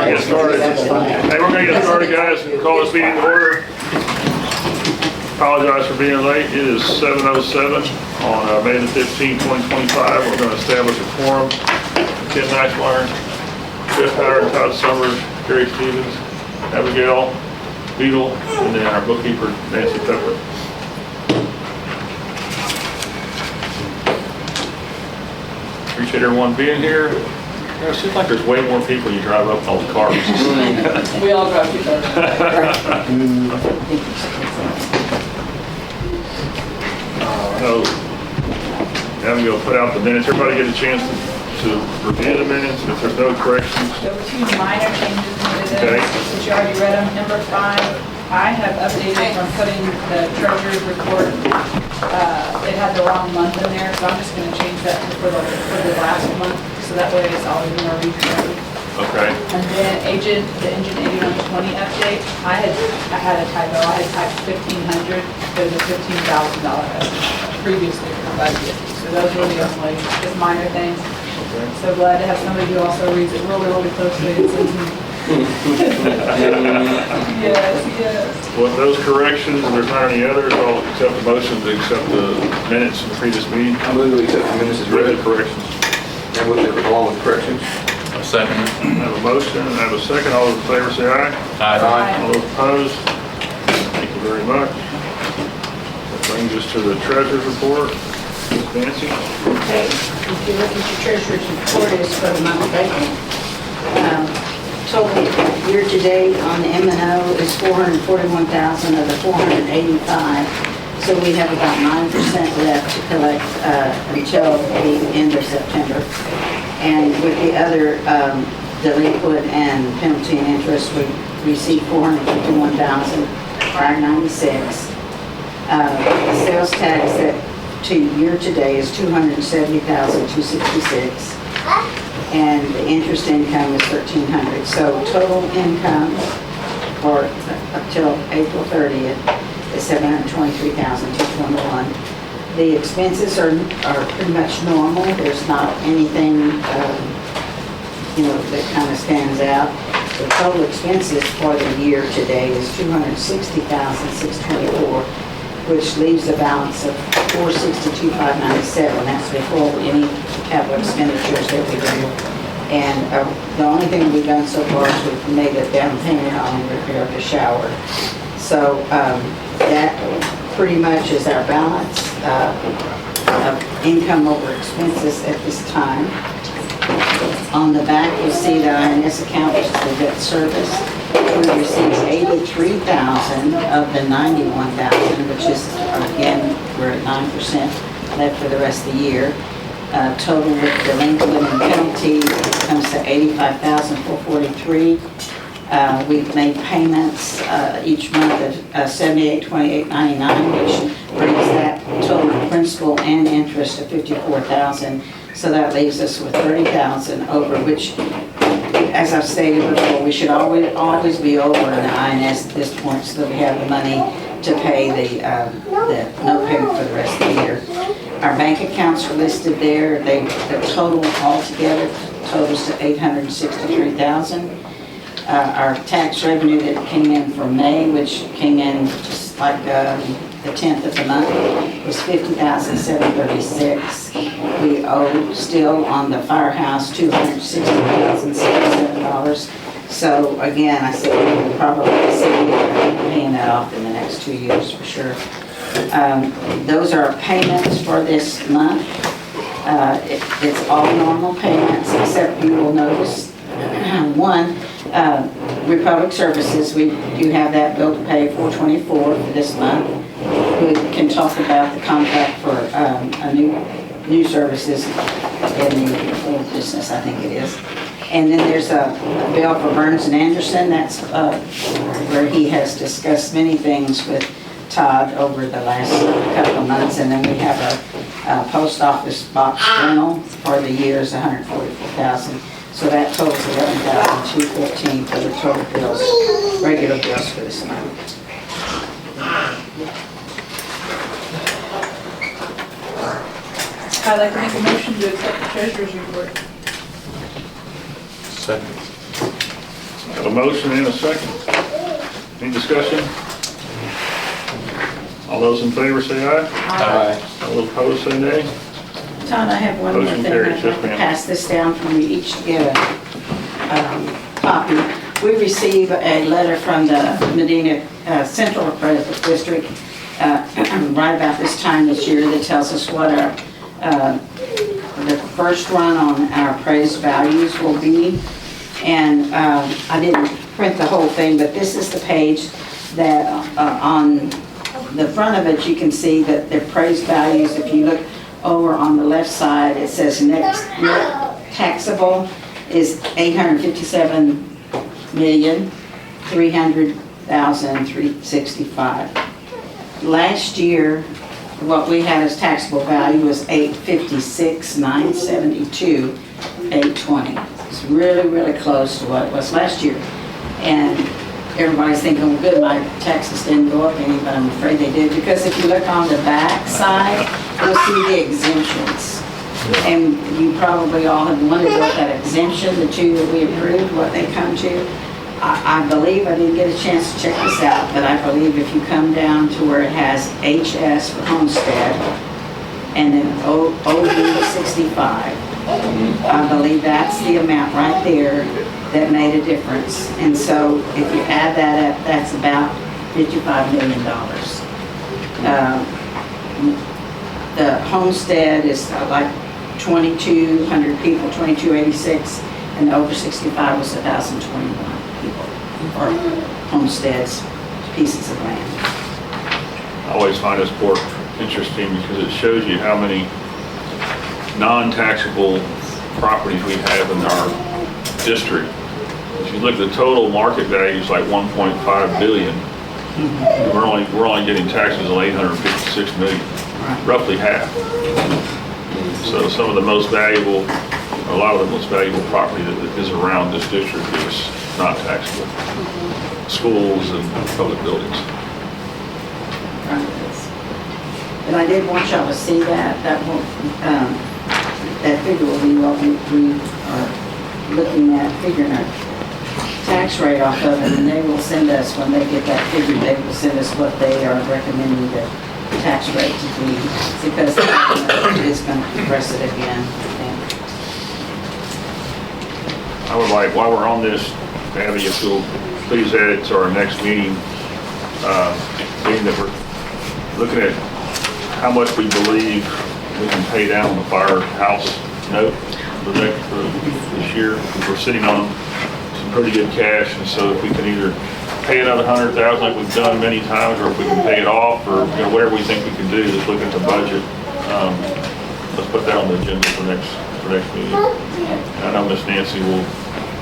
Get started. Hey, we're gonna get started, guys. Call this meeting to order. Apologize for being late. It is 7:07 on May the 15th, 2025. We're gonna establish a quorum. Ken Nashmeyer, Jeff Howard, Todd Summers, Gary Stevens, Abigail Beadle, and then our bookkeeper, Nancy Pepper. Appreciate everyone being here. It seems like there's way more people you drive up in those cars. We all drive too fast. No, Abigail put out the minutes. Everybody get a chance to review the minutes if there's no corrections. There were 2 minor changes to Okay. this, since you already read them. Number 5, I have updated from putting the treasurer's report. It had the wrong month in there, so I'm just going to change that for the last month, so that way it's all in our record. Okay. And then the Engine 8120 update, I had a typo. I had typed 1,500, but it was a $15,000 estimate previously in the budget. So those were the only just minor things. Okay. So glad to have somebody who also reads it really, really closely and sends me. Yes. With those corrections, and there's not any others, I'll accept the motion to accept the minutes from the previous meeting. I move that we accept the minutes as Read read the corrections. and with the, along with corrections. A second. I have a motion, I have a second. All those in favor say aye. Aye. All those opposed? Thank you very much. That brings us to the treasurer's report. Ms. Nancy? Okay, if you look at your treasurer's report, it's for the month of April. Total year-to-date on the M&O is $441,000 of the $485. So we have about 9% left to collect until the end of September. And with the other delinquent and penalty and interest, we received $451,596. The sales tax that to year-to-date is $270,266. And the interest income is $1,300. So total income for up till April 30th is $723,221. The expenses are pretty much normal. There's not anything, that kind of stands out. The total expenses for the year today is $260,624, which leaves a balance of $462,597. That's before any capital expenditures that we do. And the only thing we've done so far is we've made a down payment on the repair of the shower. So that pretty much is our balance of income over expenses at this time. On the back, you'll see the INS account, which is the debt service. We received $83,000 of the $91,000, which is, again, we're at 9% left for the rest of the year. Total with delinquent and penalty comes to $85,443. We've made payments each month of $78,2899, which brings that total principal and interest to $54,000. So that leaves us with $30,000 over, which, as I've stated before, we should always be over in the INS at this point, so that we have the money to pay the note payment for the rest of the year. Our bank accounts are listed there. The total altogether totals to $863,000. Our tax revenue that came in for May, which came in just like the 10th of the month, was $50,736. We owe still on the firehouse $260,067. So again, I said we will probably see paying that off in the next 2 years for sure. Those are payments for this month. It's all normal payments, except you will notice one, Republic Services, we do have that bill to pay $424 for this month. We can talk about the contract for a new services in the old business, I think it is. And then there's a bill for Burns and Anderson. That's where he has discussed many things with Todd over the last couple of months. And then we have a post office box rental for the year is $144,000. So that totals $11,215 for the total bills, regular bills for this month. I'd like to make a motion to accept the treasurer's report. Second. Have a motion and a second. Any discussion? All those in favor say aye. Aye. All opposed say nay. Todd, I have one more Motion thing. carries. I'd Yes, like to ma'am. pass this down for you each to get a copy. We receive a letter from the Medina Central Appraisal District right about this time this year that tells us what our, the first run on our appraised values will be. And I didn't print the whole thing, but this is the page that on the front of it, you can see that the appraised values, if you look over on the left side, it says net taxable is $857,300,365. Last year, what we had as taxable value was $856,972,820. It's really, really close to what it was last year. And everybody's thinking, well, good, my taxes didn't go up any, but I'm afraid they did, because if you look on the back side, you'll see the exemptions. And you probably all have wondered what that exemption, the two that we approved, what they come to. I believe, I didn't get a chance to check this out, but I believe if you come down to where it has HS for homestead and then OD 65, I believe that's the amount right there that made a difference. And so if you add that up, that's about $55 million. The homestead is like 2,200 people, 2,286, and the over 65 was 1,021 people, or homesteads, pieces of land. I always find this report interesting because it shows you how many non-taxable properties we have in our district. If you look at the total market value is like 1.5 billion. We're only getting taxes on 856 million, roughly half. So some of the most valuable, a lot of the most valuable property that is around this district is not taxable. Schools and public buildings. And I did want y'all to see that. That figure will be what we are looking at, figuring our tax rate off of it, and they will send us, when they get that figure, they will send us what they are recommending the tax rate to be, because it is going to compress it again. I would like, while we're on this, Abby, if you'll please add it to our next meeting, being that we're looking at how much we believe we can pay down the firehouse note for this year. We're sitting on some pretty good cash, and so if we can either pay another $100,000 like we've done many times, or if we can pay it off, or whatever we think we can do, just looking at the budget. Let's put that on the agenda for next meeting. And I know Miss Nancy will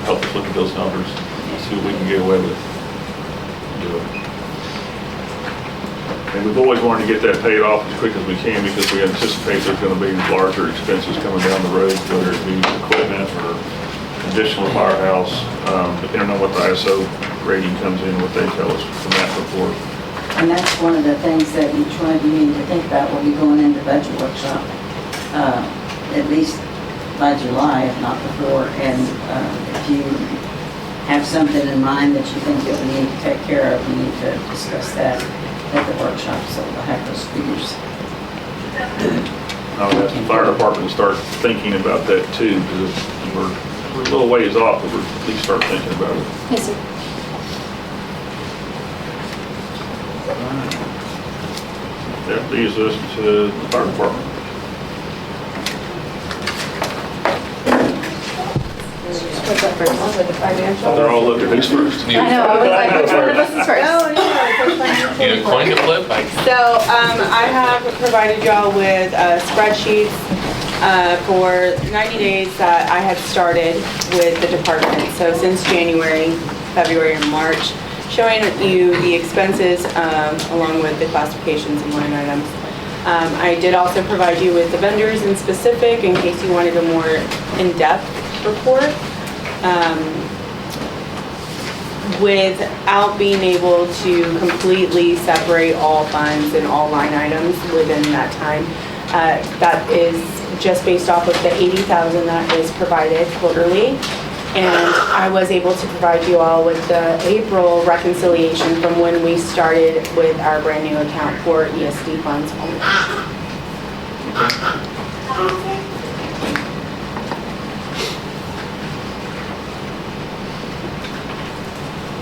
help us look at those numbers and see what we can get away with. And we've always wanted to get that paid off as quick as we can, because we anticipate there's going to be larger expenses coming down the road, whether it be equipment or additional firehouse, depending on what the ISO rating comes in, what they tell us from that report. And that's one of the things that each one of you need to think about when you're going into budget workshop, at least by July, if not before. And if you have something in mind that you think that we need to take care of, we need to discuss that at the workshop, so we'll have those figures. I'll have the fire department start thinking about that too, because we're a little ways off, but we're at least start thinking about it. Yes, sir. That leaves us to the fire department. What's up first? With the financial? They're all looking, who's first? I know, I was like, which one of us is first? Need a coin to flip? So I have provided y'all with spreadsheets for 90 days that I have started with the department. So since January, February, and March, showing you the expenses along with the classifications and line items. I did also provide you with the vendors in specific in case you wanted a more in-depth report. Without being able to completely separate all funds and all line items within that time. That is just based off of the $80,000 that is provided quarterly. And I was able to provide you all with the April reconciliation from when we started with our brand new account for ESD funds only.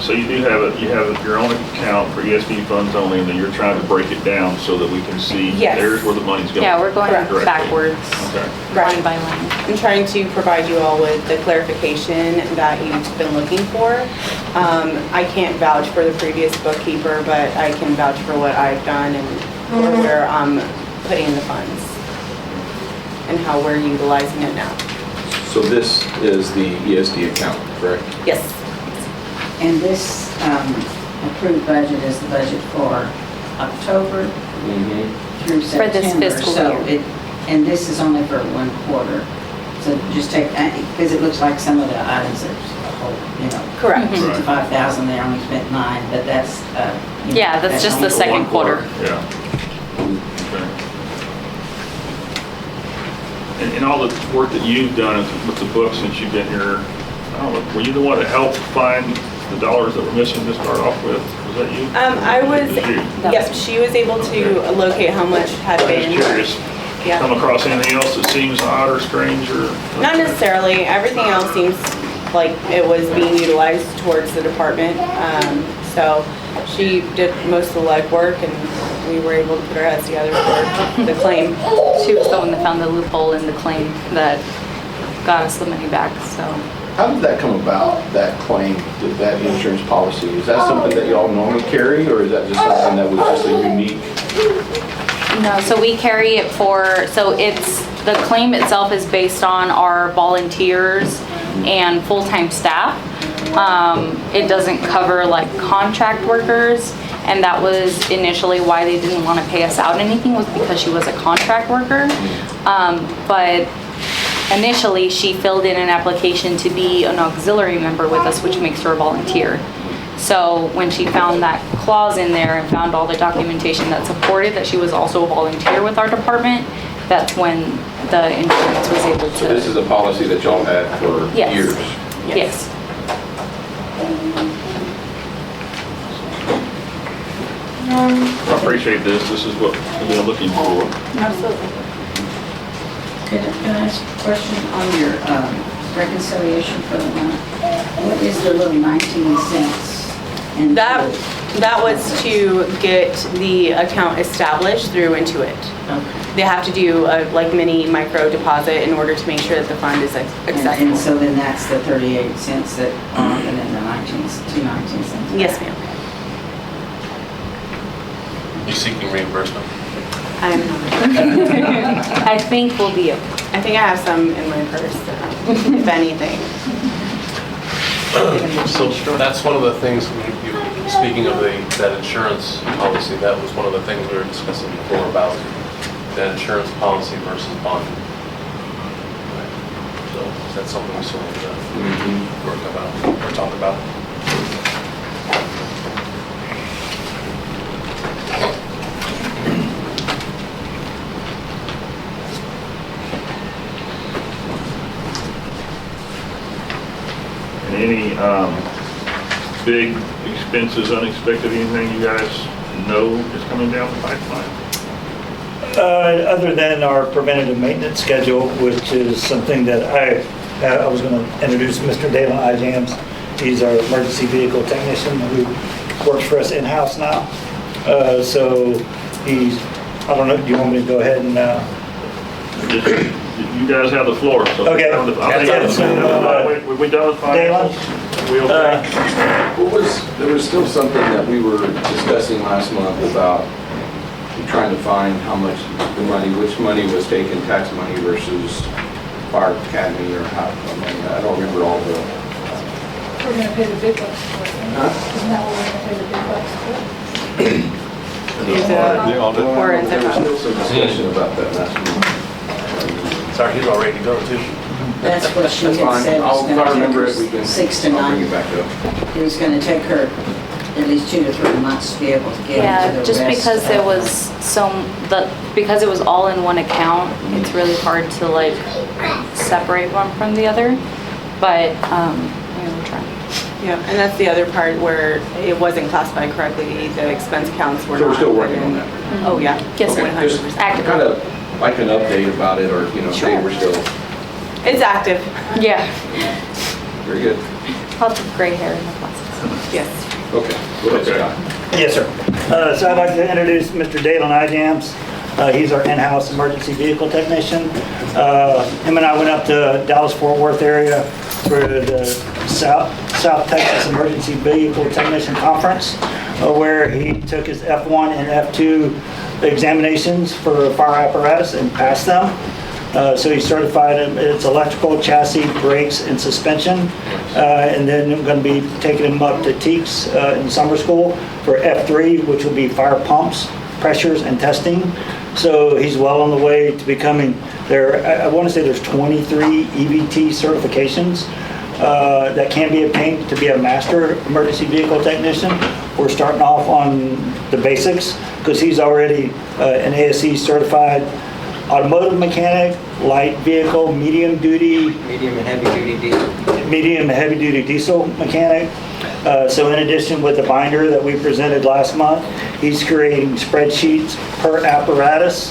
So you do have it, you have your own account for ESD funds only, and then you're trying to break it down so that we can see Yes. there's where the money's going. Yeah, we're going Correct. backwards, Okay. line by line. I'm trying to provide you all with the clarification that you've been looking for. I can't vouch for the previous bookkeeper, but I can vouch for what I've done and where I'm putting the funds and how we're utilizing it now. So this is the ESD account, correct? Yes. And this approved budget is the budget for October through For this September. fiscal So year. and this is only for 1 quarter. So just take, because it looks like some of the items are a whole, you know. Correct. Mhm. 65,000, they only spent 9, but that's, you know, Yeah, that's just only the for second One quarter. Yeah. Okay. And all the work that you've done with the book since you've been here, I don't know, were you the one that helped find the dollars that were missing to start off with? Was that you? I was, Was you? yep, she was able to locate how much had I was been. curious, Yeah. come across anything else that seems odd or strange or? Not necessarily. Everything else seems like it was being utilized towards the department. So she did most of the legwork and we were able to put our heads together for the claim. She was the one that found the loophole in the claim that got us the money back, so. How did that come about, that claim, that insurance policy? Is that something that y'all normally carry, or is that just something that was just a unique? No, so we carry it for, so it's, the claim itself is based on our volunteers and full-time staff. It doesn't cover like contract workers, and that was initially why they didn't want to pay us out anything, was because she was a contract worker. But initially, she filled in an application to be an auxiliary member with us, which makes her a volunteer. So when she found that clause in there and found all the documentation that supported that she was also a volunteer with our department, that's when the insurance was able So this to. is a policy that y'all had for Yes. years? Yes. I appreciate this. This is what we've been looking for. Absolutely. Can I ask a question on your reconciliation for the month? What is the little 19 cents? in That, the- that was to get the account established through Intuit. Okay. They have to do a like mini micro deposit in order to make sure that the fund is And accessible. so then that's the 38 cents that, and then the 2.19 cents. Yes, ma'am. You seeking reimbursement? I'm not. I think we'll be okay. I think I have some in my purse, if anything. So that's one of the things, speaking of that insurance policy, that was one of the things we were discussing before about that insurance policy versus bond. So that's something we still need to work about, or talk about. And any big expenses, unexpected, anything you guys know is coming down the pipeline? Other than our preventative maintenance schedule, which is something that I was going to introduce Mr. Dalen Ijams. He's our emergency vehicle technician who works for us in-house now. So he's, I don't know, do you want me to go ahead and, Just, you guys have the floor, so. Okay. I think we done with Dalen? financials? We okay? There was still something that we were discussing last month about trying to find how much the money, which money was taken, tax money versus fire academy or how, I don't remember all the. We're gonna pay the big bucks for it. Huh? Isn't that what we're gonna pay the big bucks for? Use Well, and there was zip still some discussion about that last month. Sorry, he's all ready to go too. That's what she That's had fine. said. I'll, was if gonna I remember take it, we can, 6 to I'll bring 9. it back up. It was going to take her at least 2 to 3 months to be able to get into Yeah, the just rest because of it was because it was all in one account, it's really hard to like separate one from the other. but, we're trying. Yeah, and that's the other part where it wasn't classified correctly, the expense counts were So we're not. still working on put in. that? Oh, yeah. Yes, sir. Okay, just 100%. Active. kind of like an update about it, or, you know, hey, we're still, It's active, Yeah, very good. lots of gray hair in the process. yes. Okay, go ahead, Okay. Scott. Yes, sir. So I'd like to introduce Mr. Dalen Ijams. He's our in-house emergency vehicle technician. Him and I went up to Dallas-Fort Worth area for the South Texas Emergency Vehicle Technician Conference, where he took his F1 and F2 examinations for fire apparatus and passed them. So he's certified in its electrical, chassis, brakes, and suspension. And then I'm going to be taking him up to TEEX in summer school for F3, which will be fire pumps, pressures, and testing. So he's well on the way to becoming there. I want to say there's 23 EVT certifications that can be obtained to be a master emergency vehicle technician. We're starting off on the basics because he's already an ASE certified automotive mechanic, light vehicle, medium and heavy duty diesel mechanic. So in addition with the binder that we presented last month, he's creating spreadsheets per apparatus,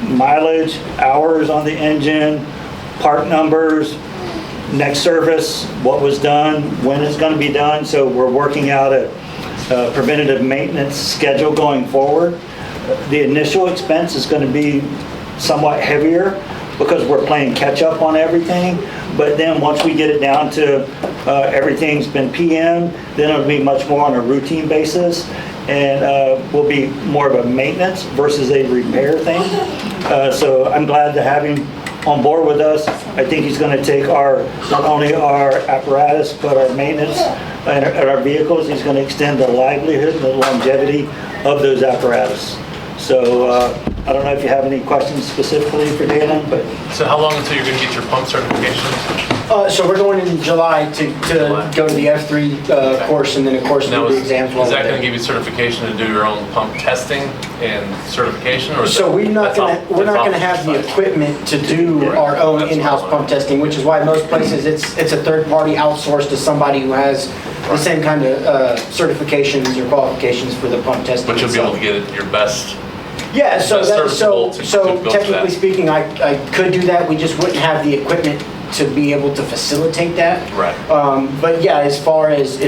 mileage, hours on the engine, part numbers, next service, what was done, when it's going to be done. So we're working out a preventative maintenance schedule going forward. The initial expense is going to be somewhat heavier because we're playing catch up on everything. But then once we get it down to everything's been PM, then it'll be much more on a routine basis and will be more of a maintenance versus a repair thing. So I'm glad to have him on board with us. I think he's going to take not only our apparatus, but our maintenance and our vehicles. He's going to extend the livelihood and the longevity of those apparatus. So I don't know if you have any questions specifically for Dalen, but So how long until you're going to get your pump certification? So we're going in July to go to the F3 course, and then of course Now, do the is exams. while that we're going to there. give you certification to do your own pump testing and certification? Or is So that- we're not that's going to have the office equipment to do Right. our own That's in-house what I pump wanted. testing, which is why most places it's a third party outsourced to somebody who has the Right. same kind of certifications or qualifications for the pump testing. But you'll be able to itself. get it your best. Yeah, so That's serviceable to build technically that. speaking, I could do that. We just wouldn't have the equipment to be able to facilitate that. Right. But yeah, as far as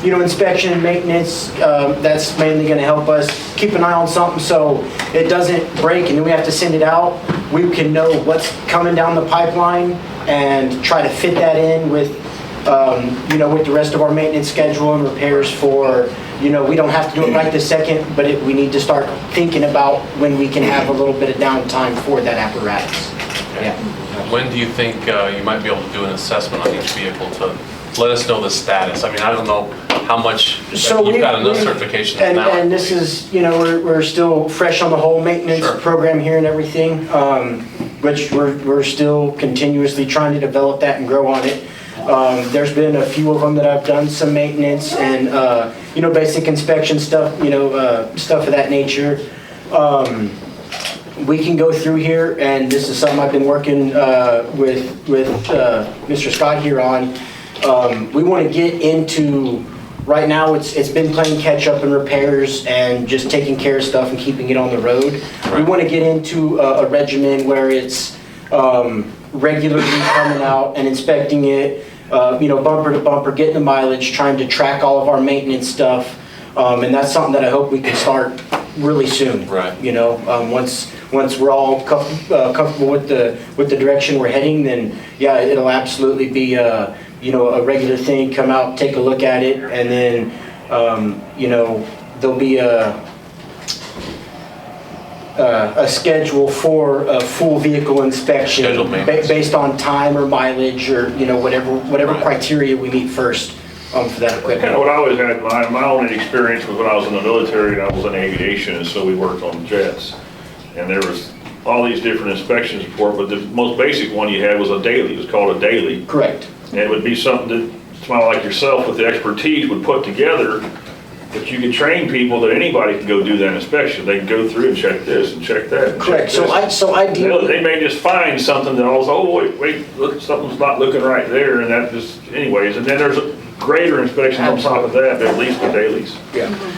inspection and maintenance, that's mainly going to help us keep an eye on something so it doesn't break and then we have to send it out. We can know what's coming down the pipeline and try to fit that in with with the rest of our maintenance schedule and repairs for, we don't have to do it right this second, but we need to start thinking about when we can have a little bit of downtime for that apparatus. Yeah. When do you think you might be able to do an assessment on each vehicle to let us know the status? I mean, I don't know how much, you've got enough certifications now. And this is, we're still fresh on the whole maintenance Sure. program here and everything, which we're still continuously trying to develop that and grow on it. There's been a few of them that I've done some maintenance and, basic inspection stuff, stuff of that nature. We can go through here, and this is something I've been working with Mr. Scott here on. We want to get into, right now it's been playing catch up and repairs and just taking care of stuff and keeping it on the road. We Right. want to get into a regimen where it's regularly coming out and inspecting it, bumper to bumper, getting the mileage, trying to track all of our maintenance stuff. And that's something that I hope we can start really soon. Right. Once we're all comfortable with the direction we're heading, then yeah, it'll absolutely be a regular thing. Come out, take a look at it, and then there'll be a schedule for a full vehicle inspection Scheduled maintenance. based on time or mileage or whatever Right. criteria we meet first for that equipment. Kind of what I always had, my only experience was when I was in the military and I was in aviation, and so we worked on jets. And there was all these different inspections for it, but the most basic one you had was a daily. It was called a daily. Correct. And it would be something that somebody like yourself with the expertise would put together But you can train people that anybody can go do that inspection. They can go through and check this and check that. and check Correct, so this. ideally. They may just find something that also, oh, wait, look, something's not looking right there, and that just, anyways. And then there's a greater inspection on top of that, at least the dailies.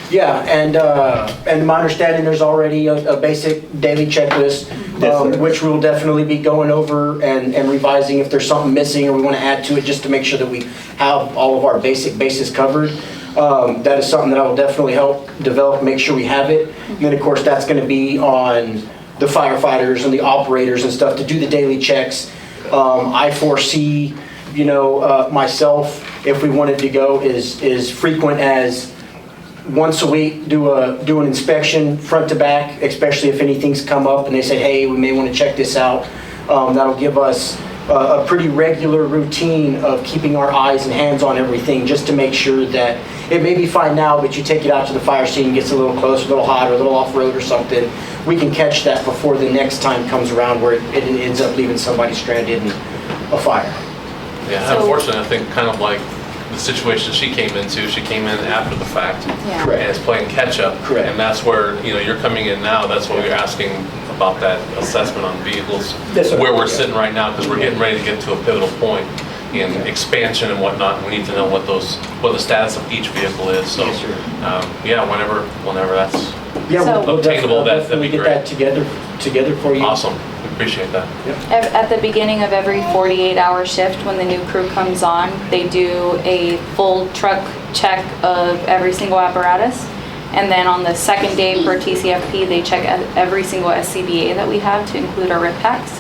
Yeah, and my understanding, there's already a basic daily checklist, which we'll definitely be going over and revising if there's something missing or we want to add to it, just to make sure that we have all of our basic bases covered. That is something that I will definitely help develop, make sure we have it. And then, of course, that's going to be on the firefighters and the operators and stuff to do the daily checks. I foresee, myself, if we wanted to go as frequent as once a week, do an inspection front to back, especially if anything's come up and they say, hey, we may want to check this out. That'll give us a pretty regular routine of keeping our eyes and hands on everything, just to make sure that it may be fine now, but you take it out to the fire scene, gets a little close, a little hot, or a little off-road or something, we can catch that before the next time comes around where it ends up leaving somebody stranded in a fire. Yeah, unfortunately, I think kind of like the situation she came in after the fact. Yeah. Correct. And it's playing catch up. Correct. And that's where, you're coming in now, that's what you're asking about that assessment on vehicles. Yes, sir. Where we're sitting right now, because we're getting ready to get to a pivotal point in expansion and whatnot. We need to know what the status of each vehicle is. So, Yes, sir. whenever that's Yeah, we'll obtainable, that'd definitely be get great. that together for you. Awesome. We appreciate that. At the beginning of every 48-hour shift, when the new crew comes on, they do a full truck check of every single apparatus. And then on the second day for TCFP, they check every single SCBA that we have to include our RIP packs.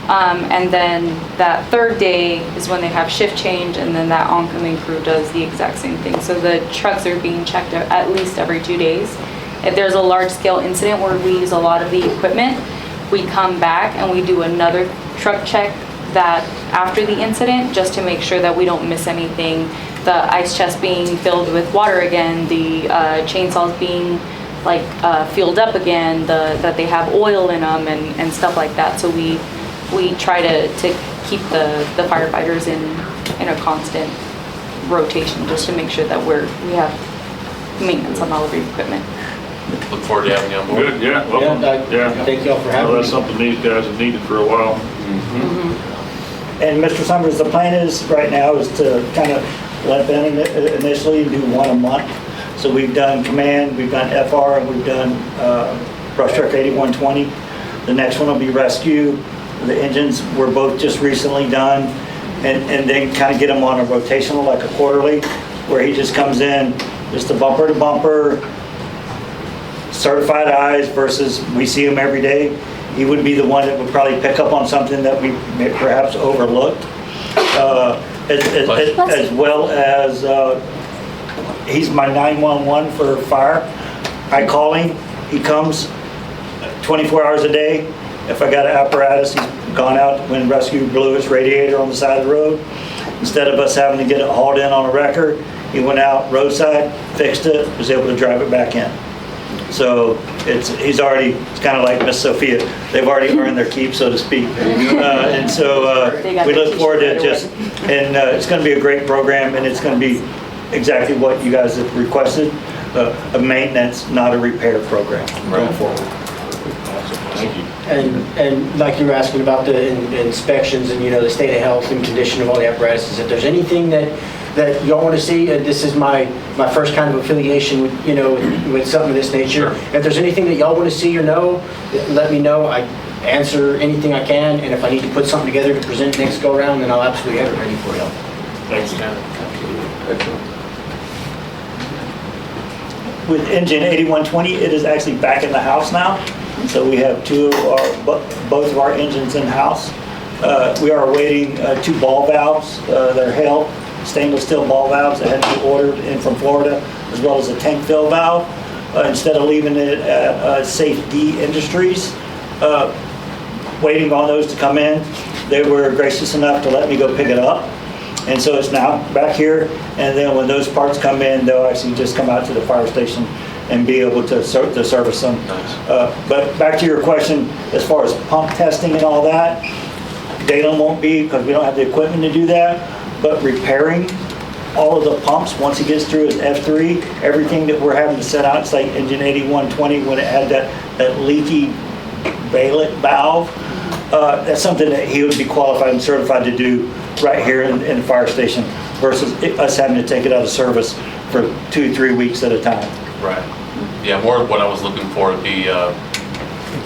And then that third day is when they have shift change, and then that oncoming crew does the exact same thing. So the trucks are being checked at least every 2 days. If there's a large-scale incident where we use a lot of the equipment, we come back and we do another truck check that after the incident, just to make sure that we don't miss anything. The ice chest being filled with water again, the chainsaws being fueled up again, that they have oil in them and stuff like that. So we try to keep the firefighters in a constant rotation, just to make sure that we have maintenance on all of the equipment. Look forward to having you on board. Good, yeah, welcome. Thank y'all for Well, having me. that's something these guys have needed for a while. And Mr. Summers, the plan is, right now, is to kind of let them initially do one a month. So we've done command, we've done FR, and we've done brush truck 8120. The next one will be rescue. The engines were both just recently done. And then kind of get them on a rotational, like a quarterly, where he just comes in, just a bumper to bumper, certified eyes versus we see him every day. He would be the one that would probably pick up on something that we may perhaps overlooked. As well as, he's my 911 for fire. I call him, he comes 24 hours a day. If I got an apparatus, he's gone out when rescue blew his radiator on the side of the road. Instead of us having to get it hauled in on a wrecker, he went out roadside, fixed it, was able to drive it back in. So it's kind of like Miss Sophia. They've already earned their keep, so to speak. And so we look forward to it's going to be a great program, and it's going to be exactly what you guys have requested, a maintenance, not a repair program going forward. Thank you. And like you were asking about the inspections and, the state of health and condition of all the apparatuses, if there's anything that y'all want to see, this is my first kind of affiliation with, with something of this nature. Sure. If there's anything that y'all want to see or know, let me know. I answer anything I can, and if I need to put something together to present next go around, then I'll absolutely have it ready for y'all. Thanks, man. With engine 8120, it is actually back in the house now. So we have both of our engines in-house. We are awaiting 2 ball valves. They're held stainless steel ball valves that had to be ordered in from Florida, as well as a tank fill valve. Instead of leaving it at Safe D Industries, waiting on those to come in, they were gracious enough to let me go pick it up. And so it's now back here, and then when those parts come in, they'll actually just come out to the fire station and be able to service them. Nice. But back to your question, as far as pump testing and all that, Dalen won't be, because we don't have the equipment to do that, but repairing all of the pumps, once it gets through its F3, everything that we're having to set out, it's like engine 8120 when it had that leaky balet valve. That's something that he would be qualified and certified to do right here in the fire station versus us having to take it out of service for 2-3 weeks at a time. Right. Yeah, more what I was looking for would be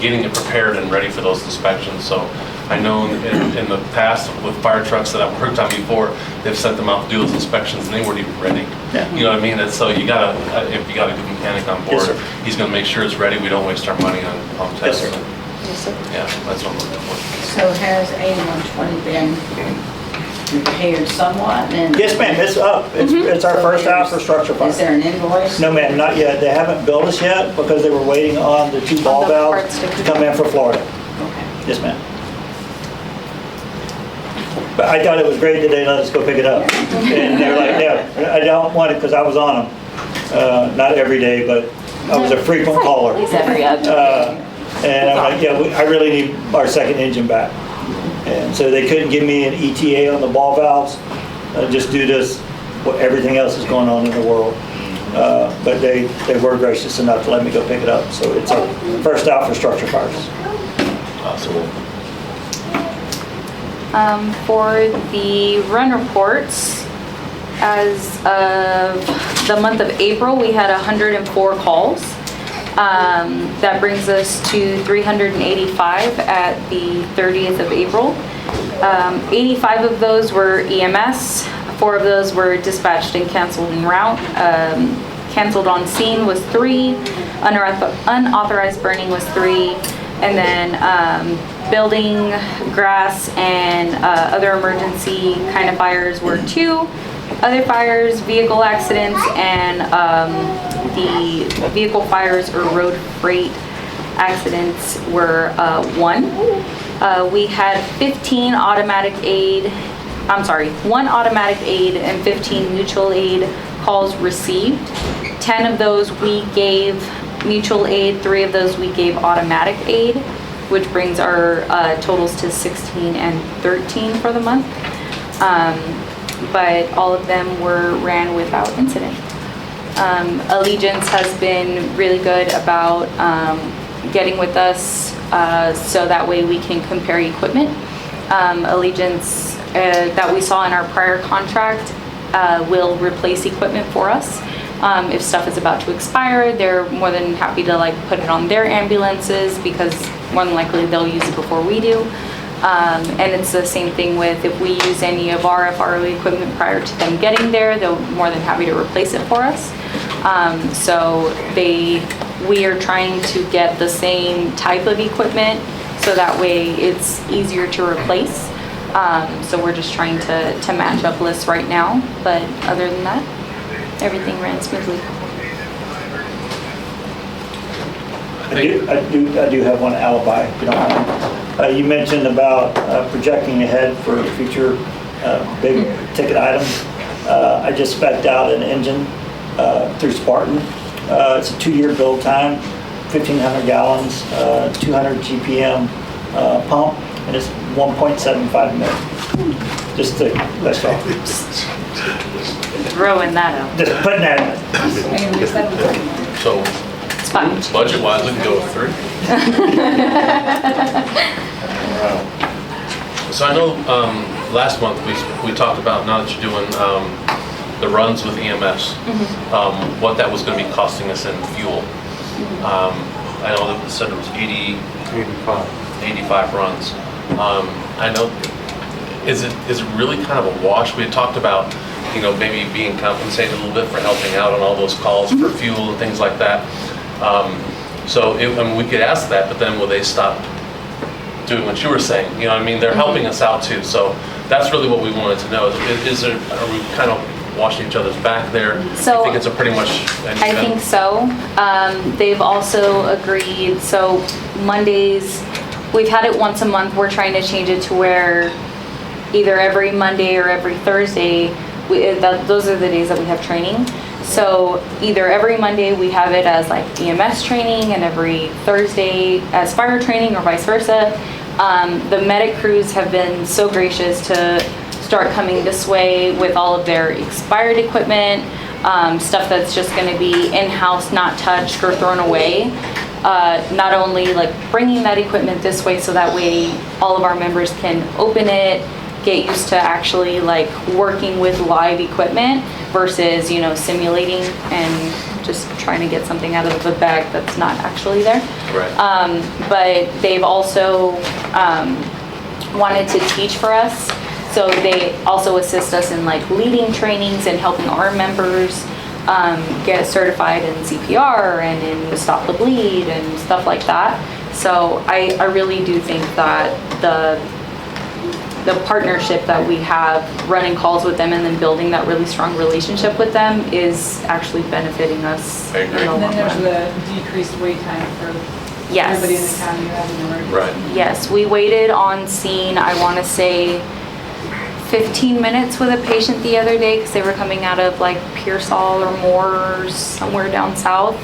getting it prepared and ready for those inspections. So I know in the past with fire trucks that I've worked on before, they've sent them out to do those inspections and they weren't even ready. Yeah. You know what I mean? And so you gotta, if you got a good mechanic on board, Yes, sir. he's gonna make sure it's ready. We don't waste our money on Yes, tests. sir. Yeah, that's what I'm looking for. So has 8120 been repaired somewhat and? Yes, ma'am, it's up. It's our first out for structure fire. Is there an invoice? No, ma'am, not yet. They haven't billed us yet because they were waiting on the 2 ball the valves parts to to come in for Florida. Okay. Yes, ma'am. But I thought it was great that they let us go pick it up. And they were like, yeah, I don't want it because I was on them. Not every day, but I was a frequent caller. At least every other. And I'm like, yeah, I really need our second engine back. And so they couldn't give me an ETA on the ball valves, just due to what everything else is going on in the world. But they were gracious enough to let me go pick it up. So it's a first out for structure fires. Awesome. For the run reports, as of the month of April, we had 104 calls. That brings us to 385 at the 30th of April. 85 of those were EMS, 4 of those were dispatched and canceled en route. Canceled on scene was 3, unauthorized burning was 3, and then building, grass, and other emergency kind of fires were 2. Other fires, vehicle accidents, and the vehicle fires or road freight accidents were 1. We had 1 automatic aid and 15 mutual aid calls received. 10 of those we gave mutual aid, 3 of those we gave automatic aid, which brings our totals to 16 and 13 for the month. But all of them were ran without incident. Allegiance has been really good about getting with us so that way we can compare equipment. Allegiance that we saw in our prior contract will replace equipment for us. If stuff is about to expire, they're more than happy to put it on their ambulances because more than likely they'll use it before we do. And it's the same thing with if we use any of our FRO equipment prior to them getting there, they're more than happy to replace it for us. So we are trying to get the same type of equipment so that way it's easier to replace. So we're just trying to match up lists right now, but other than that, everything ran smoothly. I do have one alibi, if you don't mind. You mentioned about projecting ahead for future big ticket items. I just spec'd out an engine through Spartan. It's a 2-year build time, 1,500 gallons, 200 GPM pump, and it's 1.75 mil. Just to let y'all. Throwing that out. Just putting that in. So It's fine. budget-wise, we can go with 3. So I know last month we talked about, now that you're doing the runs with EMS, what that was going to be costing us in fuel. I know that it said it was 85 runs. I know, is it really kind of a wash? We had talked about, maybe being compensated a little bit for helping out on all those calls for fuel and things like that. So we could ask that, but then will they stop doing what you were saying? You know what I mean? They're helping us out too. So that's really what we wanted to know. Are we kind of washing each other's back there? So I think it's a pretty much. I think so. They've also agreed, so Mondays, we've had it once a month. We're trying to change it to where either every Monday or every Thursday, those are the days that we have training. So either every Monday we have it as EMS training and every Thursday as fire training or vice versa. The medic crews have been so gracious to start coming this way with all of their expired equipment, stuff that's just gonna be in-house, not touched or thrown away. Not only like bringing that equipment this way so that way all of our members can open it, get used to actually like working with live equipment versus, you know, simulating and just trying to get something out of the bag that's not actually there. Right. But they've also wanted to teach for us. So they also assist us in like leading trainings and helping our members get certified in CPR and in Stop the Bleed and stuff like that. So I really do think that the partnership that we have running calls with them and then building that really strong relationship with them is actually benefiting us. I agree. in the And then long there's run. the decreased wait time for Yes. everybody in the county who has an emergency. Right. Yes, we waited on scene, I want to say 15 minutes with a patient the other day because they were coming out of like Pearsall or Moores, somewhere down south.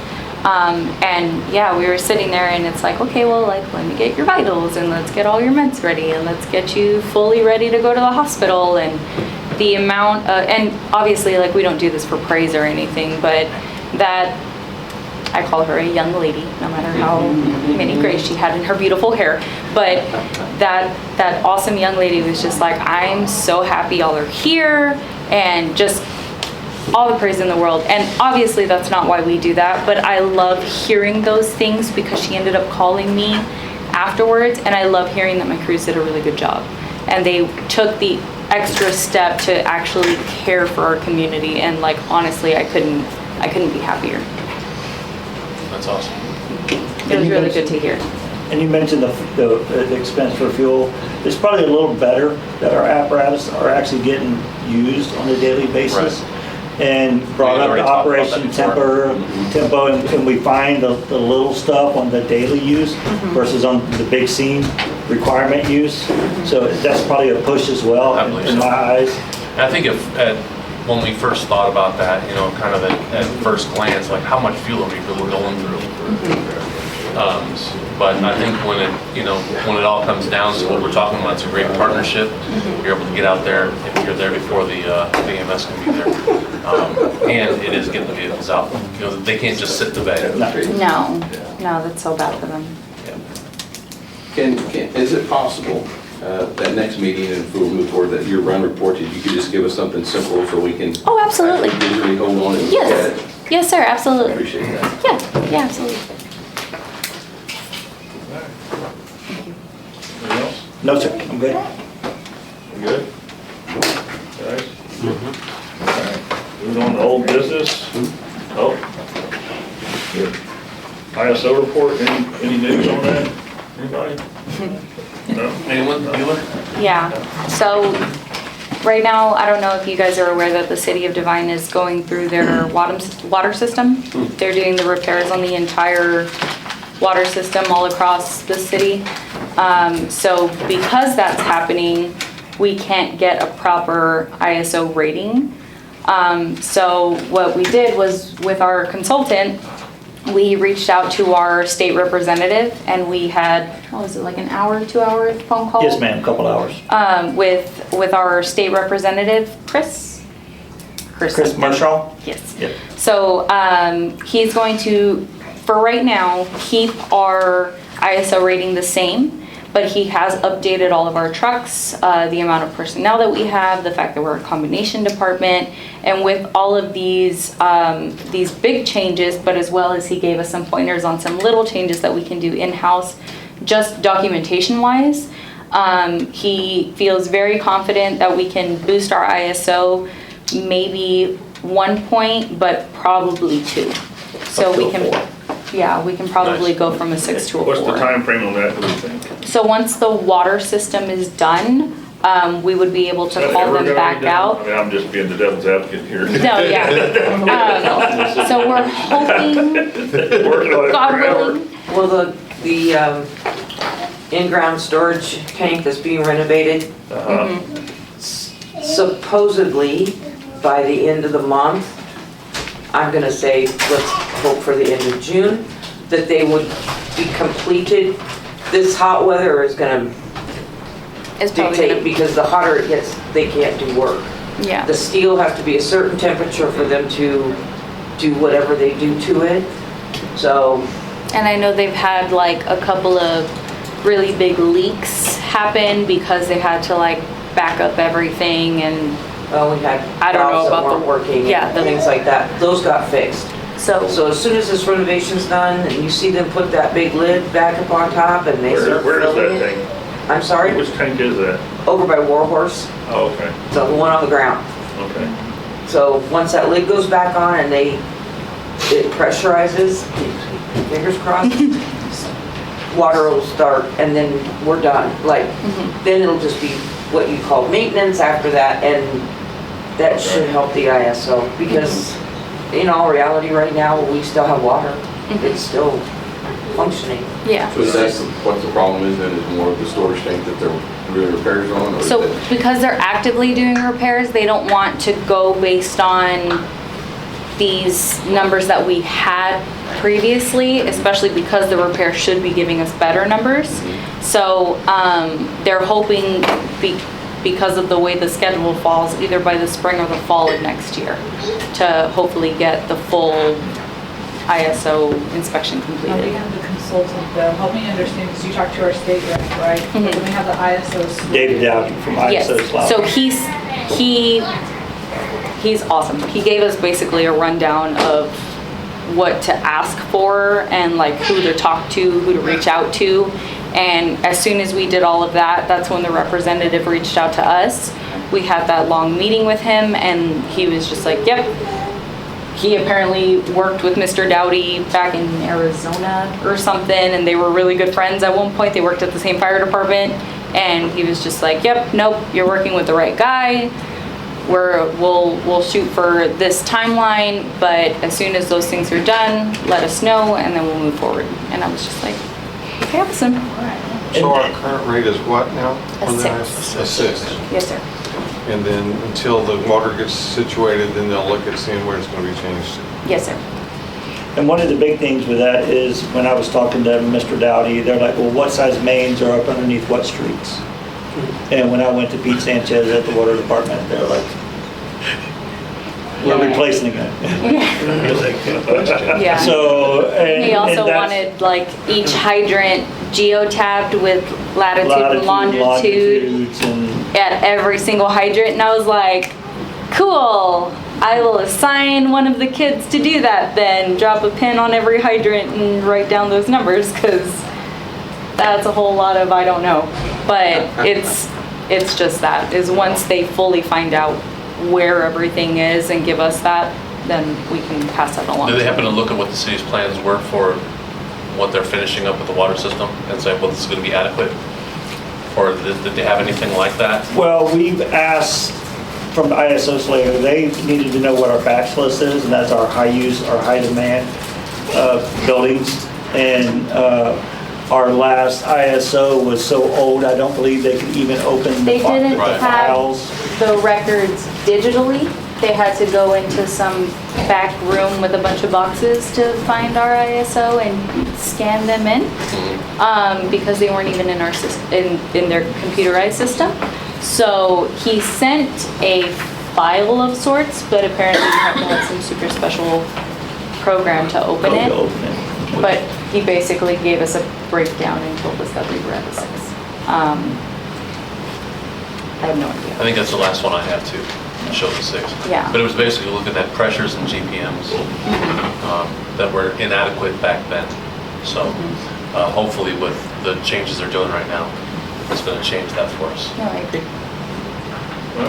And yeah, we were sitting there and it's like, okay, well, like, let me get your vitals and let's get all your meds ready and let's get you fully ready to go to the hospital. And the amount, and obviously, like, we don't do this for praise or anything, but that, I call her a young lady, no matter how many grays she had in her beautiful hair. But that awesome young lady was just like, I'm so happy y'all are here, and just all the praise in the world. And obviously that's not why we do that, but I love hearing those things because she ended up calling me afterwards, and I love hearing that my crews did a really good job. And they took the extra step to actually care for our community, and like, honestly, I couldn't be happier. That's awesome. It was really good to hear. And you mentioned the expense for fuel. It's probably a little better that our apparatus are actually getting used on a daily basis. Right. And brought We up already the talked about operation that tempo, and we find the little stuff on the daily use versus on the big scene requirement use. So that's probably a push as well I believe in so. my eyes. I think when we first thought about that, you know, kind of at first glance, like how much fuel are we really going through? But I think when it all comes down to what we're talking about, it's a great partnership. You're able to get out there if you're there before the EMS can be there. And it is getting the vehicles out. You know, they can't just sit in the bay. No, that's so bad for them. Is it possible, that next meeting, and if we'll move forward, that your run report, you could just give us something simple so we can Oh, absolutely. actually visually hold on and look at Yes, it? yes, sir, absolutely. Appreciate that. Yeah, absolutely. Anything else? No, sir, I'm good. We good? Guys? All right. Moving on to old business. Oh. Good. ISO report, any news on that? Anybody? No? Anyone, Bueller? Yeah, so right now, I don't know if you guys are aware that the city of Devine is going through their water system. They're doing the repairs on the entire water system all across the city. So because that's happening, we can't get a proper ISO rating. So what we did was, with our consultant, we reached out to our state representative, and we had, what was it, like an hour, 2 hour phone call? Yes, ma'am, couple hours. With our state representative, Chris Marshall? Yes. Yep. So he's going to, for right now, keep our ISO rating the same, but he has updated all of our trucks, the amount of personnel that we have, the fact that we're a combination department, and with all of these big changes, but as well as he gave us some pointers on some little changes that we can do in-house, just documentation-wise. He feels very confident that we can boost our ISO maybe 1 point, but probably 2. So Up to we a can, 4. yeah, we can probably Nice. go from a 6 to a 4. What's the time frame on that, do you think? So once the water system is done, we would be able to Is that call ever them gonna be back done? out. I mean, I'm just being the devil's advocate here. No, yeah. So we're hoping, Working on it God forever. willing, Well, the in-ground storage tank that's being renovated, Uh-huh. supposedly by the end of the month, I'm gonna say, let's hope for the end of June, that they would be completed. This hot weather is gonna It's probably dictate, gonna- because the hotter it gets, they can't do work. Yeah. The steel has to be a certain temperature for them to do whatever they do to it. So, And I know they've had like a couple of really big leaks happen because they had to like back up everything and we had I don't know valves that about the- weren't working yeah, and the- things like that. Those got fixed. so, So as soon as this renovation's done and you see them put that big lid back up on top and they start Where is filling that it. thing? I'm sorry, Which tank is that? over by Warhorse, Oh, okay, the one on the ground. okay. So once that lid goes back on and it pressurizes, fingers crossed, water will start and then we're done. Like, then it'll just be what you call maintenance after that, and that should help the ISO because in all reality right now, we still have water. It's still functioning. yeah. So that's what the problem is, then, is more of the storage tank that they're doing repairs on? Or is So it- because they're actively doing repairs, they don't want to go based on these numbers that we had previously, especially because the repair should be giving us better numbers. So they're hoping because of the way the schedule falls, either by the spring or the fall of next year, to hopefully get the full ISO inspection Now, we completed. have the consultant though, help me understand, because you talked to our state rep, right? Mhm. When we have the ISO. David Dowdy from Yes, ISO Slough. so he's awesome. He gave us basically a rundown of what to ask for and like who to talk to, who to reach out to. And as soon as we did all of that, that's when the representative reached out to us. We had that long meeting with him and he was just like, yep. He apparently worked with Mr. Dowdy back in Arizona or something, and they were really good friends at one point. They worked at the same fire department, and he was just like, yep, nope, you're working with the right guy. We'll shoot for this timeline, but as soon as those things are done, let us know, and then we'll move forward. And I was just like, okay, awesome. So our current rate is what now? A six. A 6. Yes, sir. And then until the water gets situated, then they'll look at seeing where it's going to be changed. Yes, sir. And one of the big things with that is when I was talking to Mr. Dowdy, they're like, well, what size mains are up underneath what streets? And when I went to Pete Sanchez at the water department, they're like, we're replacing it. Yeah. So, and He also and that's wanted like each hydrant geotabbed with latitude and longitude longitudes and at every single hydrant, and I was like, cool, I will assign one of the kids to do that then, drop a pin on every hydrant and write down those numbers, because that's a whole lot of I don't know. But it's just that, is once they fully find out where everything is and give us that, then we can pass that along. Do they happen to look at what the city's plans were for what they're finishing up with the water system and say, well, this is going to be adequate? Or did they have anything like that? well, we've asked from the ISO Slater, they needed to know what our batch list is, and that's our high use, our high demand buildings. And our last ISO was so old, I don't believe they could even open They the didn't Right. files. have the records digitally. They had to go into some back room with a bunch of boxes to find our ISO and scan them in, because they weren't even in our in their computerized system. So he sent a file of sorts, but apparently you have to have some super special program to open To it. open it. But he basically gave us a breakdown and told us that we were at a 6. I have no I idea. think that's the last one I have too, show the 6. Yeah. But it was basically looking at pressures and GPMs that were inadequate back then. So hopefully with the changes they're doing right now, it's going to change that for us. No, I agree.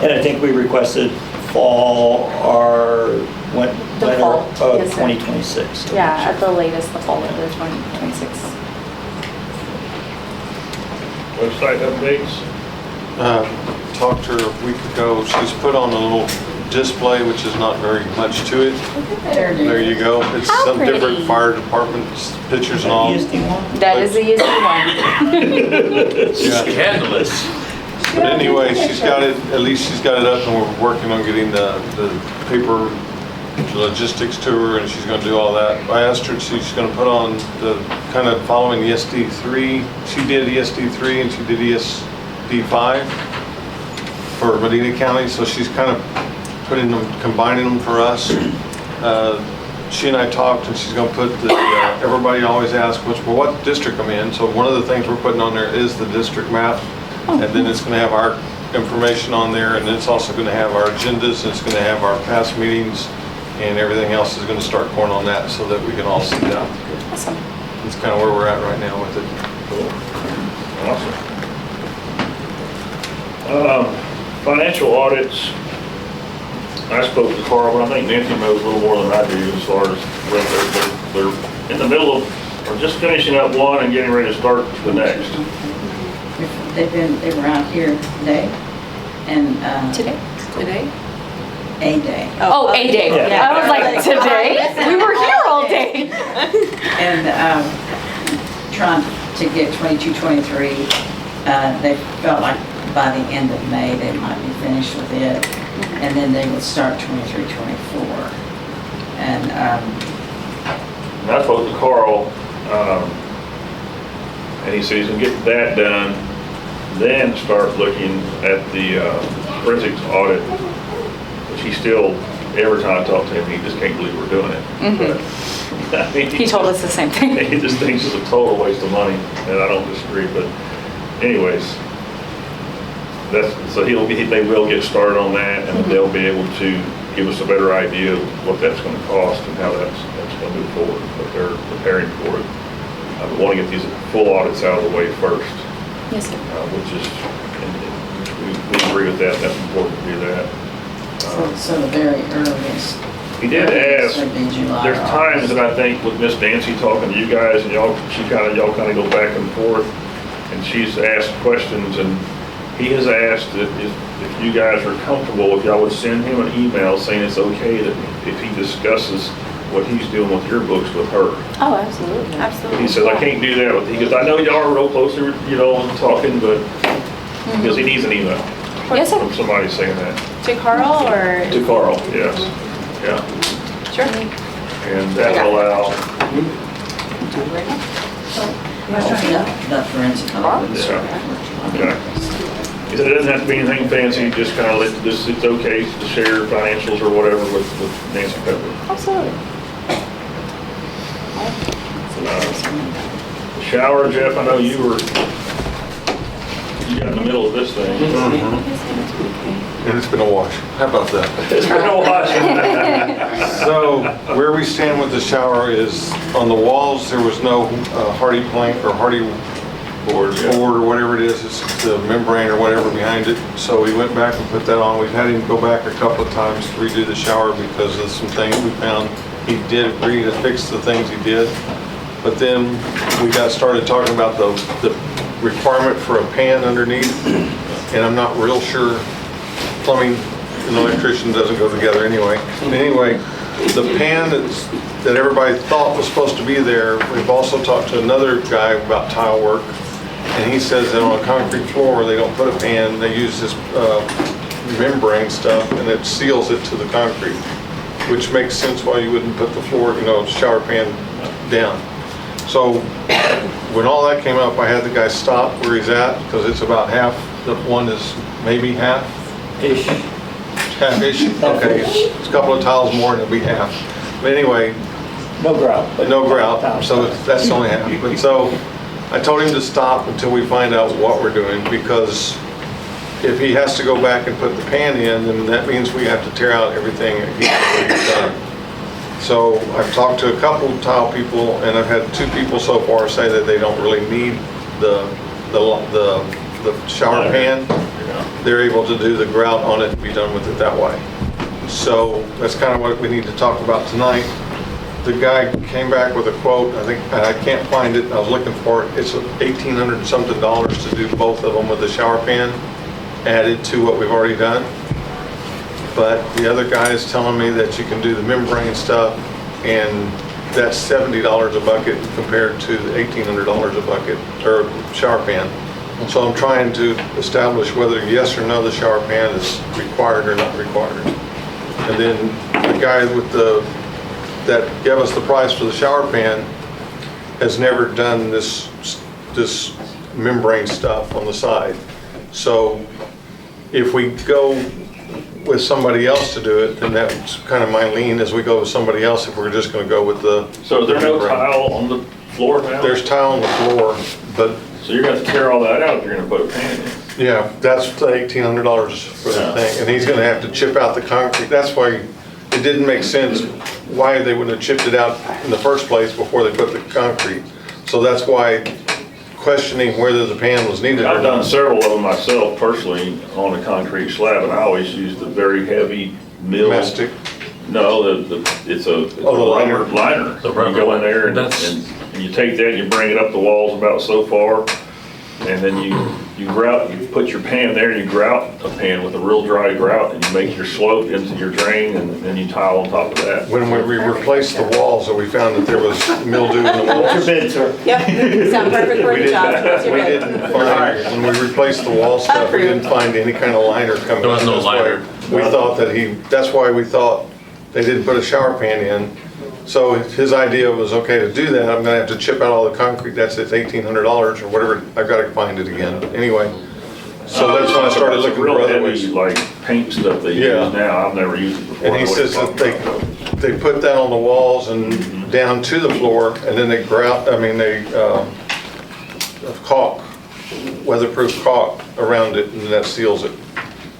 And I think we requested fall or winter The fall, of yes, sir. 2026. Yeah, at the latest, the fall of the 2026. Website updates? Talked to her a week ago. She's put on a little display, which is not very much to it. There you go. It's How some different pretty. fire departments, pictures and all. ESD one? That is the easy one. Yeah. Scandalous. But anyway, she's got it, at least she's got it up, and we're working on getting the paper logistics to her, and she's gonna do all that. I asked her if she's gonna put on the, kind of following the SD3. She did ESD3 and she did D5 for Medina County, so she's kind of putting them, combining them for us. She and I talked, and she's gonna put the, everybody always asks, well, what district I'm in? So one of the things we're putting on there is the district map, and then it's gonna have our information on there, and it's also gonna have our agendas, and it's gonna have our past meetings, and everything else is gonna start going on that so that we can all see that. Awesome. That's kind of where we're at right now with it. Awesome. Financial audits, I spoke to Carl, but I think Nancy knows a little more than I do as far as they're in the middle of, or just finishing up one and getting ready to start the next. They were out here today, and, Today? a day. Oh, a day. Yeah. I was like, today? We were here all day. And trying to get 22, 23, they felt like by the end of May, they might be finished with it. And then they would start 23, 24. And And I spoke to Carl, and he said he's gonna get that done, then start looking at the forensics audit, which he still, every time I talk to him, he just can't believe we're doing it. But, I mean, He told us the same thing. He just thinks it's a total waste of money, and I don't disagree, but anyways, so they will get started on that, and they'll be able to give us a better idea of what that's gonna cost and how that's gonna move forward, but they're preparing for it. But want to get these full audits out of the way first, Yes, sir. which is, we agree with that, that's important to do that. so the very earliest. He did ask, Would be July. there's times that I think with Miss Nancy talking to you guys, and y'all kind of go back and forth, and she's asked questions, and he has asked if you guys are comfortable, if y'all would send him an email saying it's okay that if he discusses what he's doing with your books with her. Oh, absolutely. Absolutely. He says, I can't do that with, he goes, I know y'all are real close, talking, but, because he needs an email Yes, sir. from somebody saying that. To Carl or? To Carl, yes, yeah. Sure. And that will allow, The forensic audit. yeah, okay. He said it doesn't have to be anything fancy, just kind of it's okay to share financials or whatever with Nancy Pepper. Absolutely. The shower, Jeff, I know you got in the middle of this thing. And it's been a wash. How about that? It's been a while. So where we stand with the shower is on the walls, there was no hardy plank or hardy board or whatever it is. It's the membrane or whatever behind it. So we went back and put that on. We've had him go back a couple of times to redo the shower because of some things we found. He did agree to fix the things he did. But then we got started talking about the requirement for a pan underneath. And I'm not real sure. Plumbing and electrician doesn't go together anyway. But anyway, the pan that everybody thought was supposed to be there, we've also talked to another guy about tile work, and he says that on a concrete floor, they don't put a pan, they use this membrane stuff, and it seals it to the concrete, which makes sense why you wouldn't put the floor, shower pan down. So when all that came up, I had the guy stop where he's at, because it's about half, the one is maybe half. Ish. Half-ish, okay, it's a couple of tiles more and it'll be half. But anyway, No grout. but- no grout, so that's only half. But so I told him to stop until we find out what we're doing, because if he has to go back and put the pan in, then that means we have to tear out everything he's already done. So I've talked to a couple of tile people, and I've had 2 people so far say that they don't really need the shower pan. They're able to do the grout on it and be done with it that way. So that's kind of what we need to talk about tonight. The guy came back with a quote, I can't find it, I was looking for it. It's $1,800 something to do both of them with the shower pan added to what we've already done. But the other guy is telling me that you can do the membrane stuff, and that's $70 a bucket compared to the $1,800 a bucket, or shower pan. So I'm trying to establish whether yes or no the shower pan is required or not required. And then the guy with that gave us the price for the shower pan has never done this membrane stuff on the side. So if we go with somebody else to do it, then that's kind of my lean, as we go with somebody else if we're just gonna go with the. So is there no tile on the floor now? There's tile on the floor, but So you're gonna have to tear all that out if you're gonna put a pan in. yeah, that's the $1,800 for the Yeah. thing. And he's gonna have to chip out the concrete. That's why it didn't make sense why they wouldn't have chipped it out in the first place before they put the concrete. So that's why questioning whether the pan was needed or I've done not. several of them myself personally on a concrete slab, and I always use the very heavy mill. Domestic. No, it's a Oh, the liner. Liner. The You rubber go in there liner. and That's- and you take that, and you bring it up the walls about so far, and then you grout, you put your pan there, and you grout a pan with a real dry grout, and you make your slope into your drain, and then you tile on top of that. When we replaced the walls, we found that there was mildew in the What's your walls. bid, sir? Yep, sound perfect for We the job. didn't, That's your we bid. didn't find, when we replaced the wall stuff, we didn't find any kind of liner coming. There was out. no That's why liner. We thought that that's why we thought they didn't put a shower pan in. So his idea was, okay, to do that, I'm gonna have to chip out all the concrete, that's $1,800 or whatever, I've gotta find it again, anyway. So that's when I started It's a looking real for other heavy, ways. like paint stuff they Yeah. use now. I've never used it before. And he I know what says you're that talking about. they put that on the walls and down to the floor, and then they caulk, weatherproof caulk around it, and that seals it.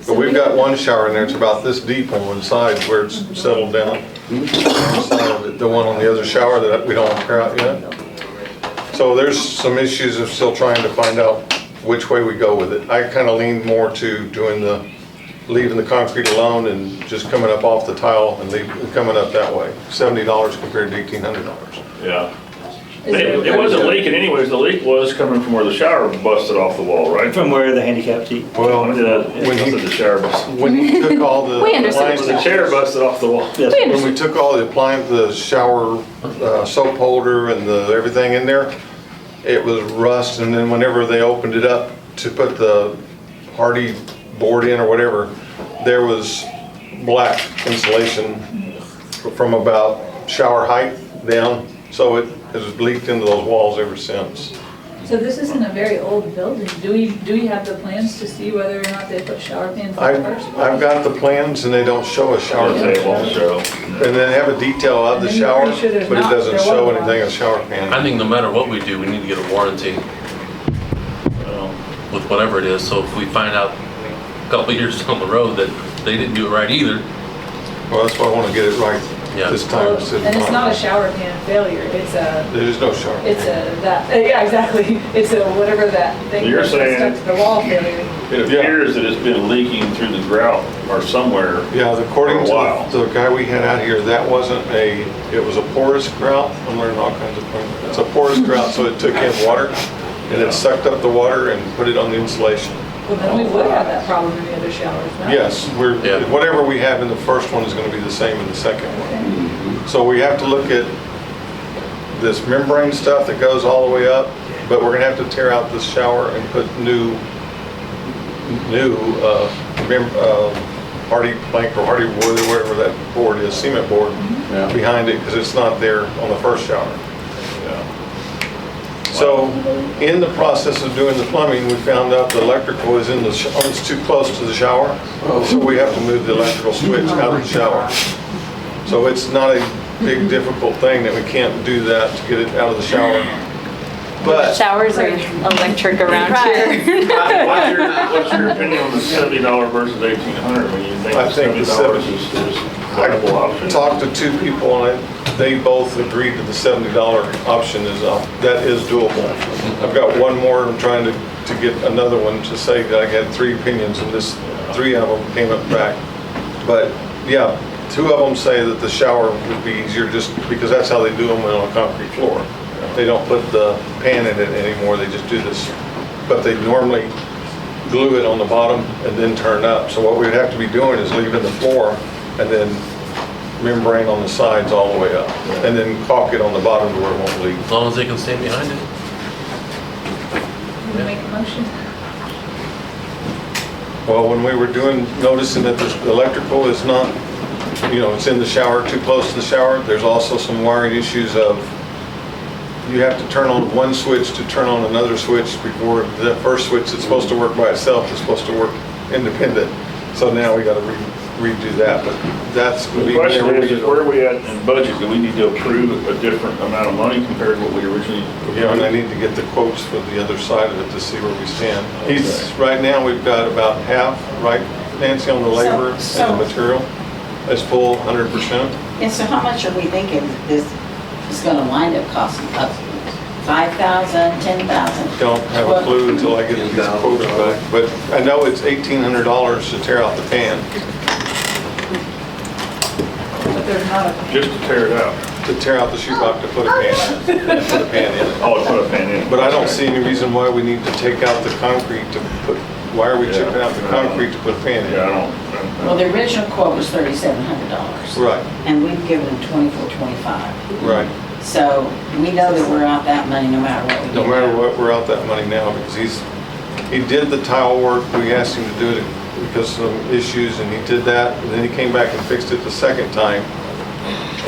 But we've got one shower in there, it's about this deep on one side where it's settled down. Side of it, the one on the other shower that we don't tear out yet. So there's some issues of still trying to find out which way we go with it. I kind of lean more to leaving the concrete alone and just coming up off the tile and coming up that way. $70 compared to $1,800. Yeah. It wasn't leaking anyways. The leak was coming from where the shower busted off the wall, right? From where the handicap seat. Well, When the shower busted. when he took all the We understand. When the chair busted off the wall. Yes. when we took all the shower soap holder and everything in there, it was rust, and then whenever they opened it up to put the hardy board in or whatever, there was black insulation from about shower height down, so it has leaked into those walls ever since. So this isn't a very old building. Do we have the plans to see whether or not they put shower pans in first? I've got the plans and they don't show a shower They pan. won't show. And they have a detail of the And then you're shower, pretty sure there's but it not- doesn't there show wasn't anything one. of shower I pan. think no matter what we do, we need to get a warranty Well, with whatever it is. So if we find out a couple of years down the road that they didn't do it right either, Well, that's why I want to get it right Yeah. this time. Well, and it's not a shower pan failure, it's a, There is no shower. yeah, exactly. It's a whatever that thing So you're that's saying- stuck to the wall failure. it appears that it's been leaking through the grout or somewhere. Yeah, according For a while. to the guy we had out here, that wasn't it was a porous grout. I'm learning all kinds of things. It's a porous grout, so it took in water and it sucked up the water and put it on the insulation. Well, then we would have that problem in the other showers, no? Yes, Yeah. whatever we have in the first one is going to be the same in the second one. So we have to look at this membrane stuff that goes all the way up, but we're going to have to tear out this shower and put new hardy plank or hardy wood or whatever that board is, cement board, Yeah. behind it because it's not there on the first shower. So in the process of doing the plumbing, we found out the electrical is it's too close to the shower. So we have to move the electrical switch out of the shower. So it's not a big difficult thing that we can't do that to get it out of the shower. But Showers are electric around here. What's your opinion on the $70 versus $1,800? When you think I the think the $70 is a viable I option? talked to two people and they both agreed that the $70 option that is doable. I've got one more, I'm trying to get another one to say that I had three opinions and three of them came up back. But yeah, two of them say that the shower would be easier just because that's how they do them on a concrete floor. They don't put the pan in it anymore, they just do this. But they normally glue it on the bottom and then turn up. So what we'd have to be doing is leaving the floor and then membrane on the sides all the way up. And then caulk it on the bottom to where it won't leak. as long as they can stand behind it. Can we make a motion? Well, when we were noticing that the electrical is not, it's in the shower, too close to the shower, there's also some wiring issues of you have to turn on one switch to turn on another switch before the first switch that's supposed to work by itself is supposed to work independent. So now we gotta redo that, but that's gonna The be. question is where are we at in budget? Do we need to approve a different amount of money compared to what we originally? Yeah, and I need to get the quotes for the other side of it to see where we stand. Right now, we've got about half, right, Nancy, on the labor and the material? That's full 100%. And so how much are we thinking this is gonna wind up costing us? 5,000, 10,000? Don't have a clue until I get these quotes back, but I know it's $1,800 to tear out the pan, But there's not a. Just to tear it out. to tear out the shoebox to put a pan in, and put a pan in. Oh, to put a pan in. But I don't see any reason why we need to take out the concrete to put, why are we chipping out the concrete to put a pan in? Yeah, I don't. Well, the original quote was $3,700. Right, And we've given them $2,425. right. So we know that we're out that money no matter what we do. No matter what, we're out that money now because he did the tile work. We asked him to do it because of issues and he did that. And then he came back and fixed it the second time.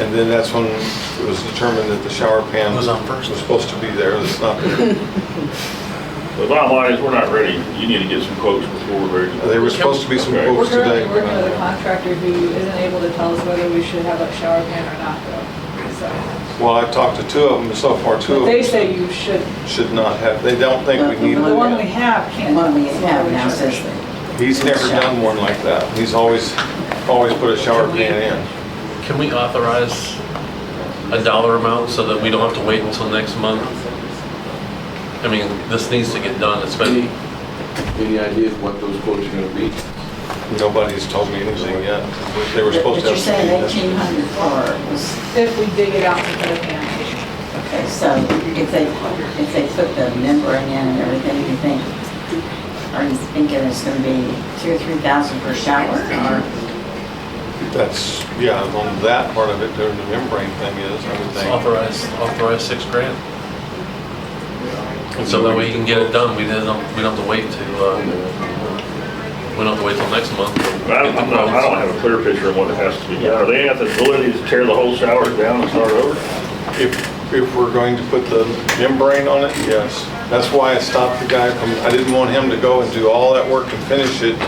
And then that's when it was determined that the shower pan Was was on first. supposed to be there. It's not there. The bottom line is, we're not ready. You need to get some quotes before we're ready. There was supposed to be some Okay. We're quotes currently today. working with a contractor who isn't able to tell us whether we should have a shower pan or not though. So, Well, I've talked to two of them so far. Two but of they them say you should. should not have, they don't think we need The one we it. have can't. The one we have now says that. He's never done one like that. He's always put a shower pan in. Can we authorize a dollar amount so that we don't have to wait until next month? I mean, this needs to get done, especially, Any idea what those quotes are gonna be? Nobody's told me anything yet. They were supposed But to you're have. saying 1,800 for was, If we dig it out and put a pan. okay, so if they put the membrane in and everything, you think, are you thinking it's gonna be 2,000 or 3,000 per shower or? That's, yeah, on that part of it, the membrane thing is, I would think. authorize $6,000. And so that way you can get it done, we don't have to wait till next month. I don't have a clear picture of what it has to be done. Are they at the ability to tear the whole showers down and start over? If we're going to put the membrane on it, yes. That's why I stopped the guy from, I didn't want him to go and do all that work and finish it,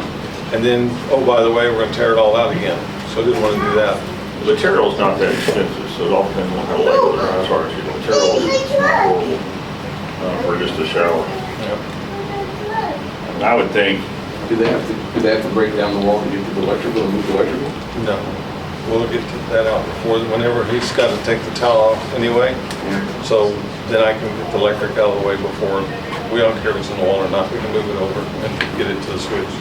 and then, oh, by the way, we're gonna tear it all out again. So I didn't want to do that. The material's not that expensive, so it all depends on how labor they're on. As far as the material is not horrible for just a shower. And I would think, Do they have to break down the wall to get to the electrical and move the electrical? No, we'll get that out before, whenever he's got to take the towel off anyway. So then I can get the electric out of the way before, we don't care if it's in the wall or not, we can move it over and get it to the switch.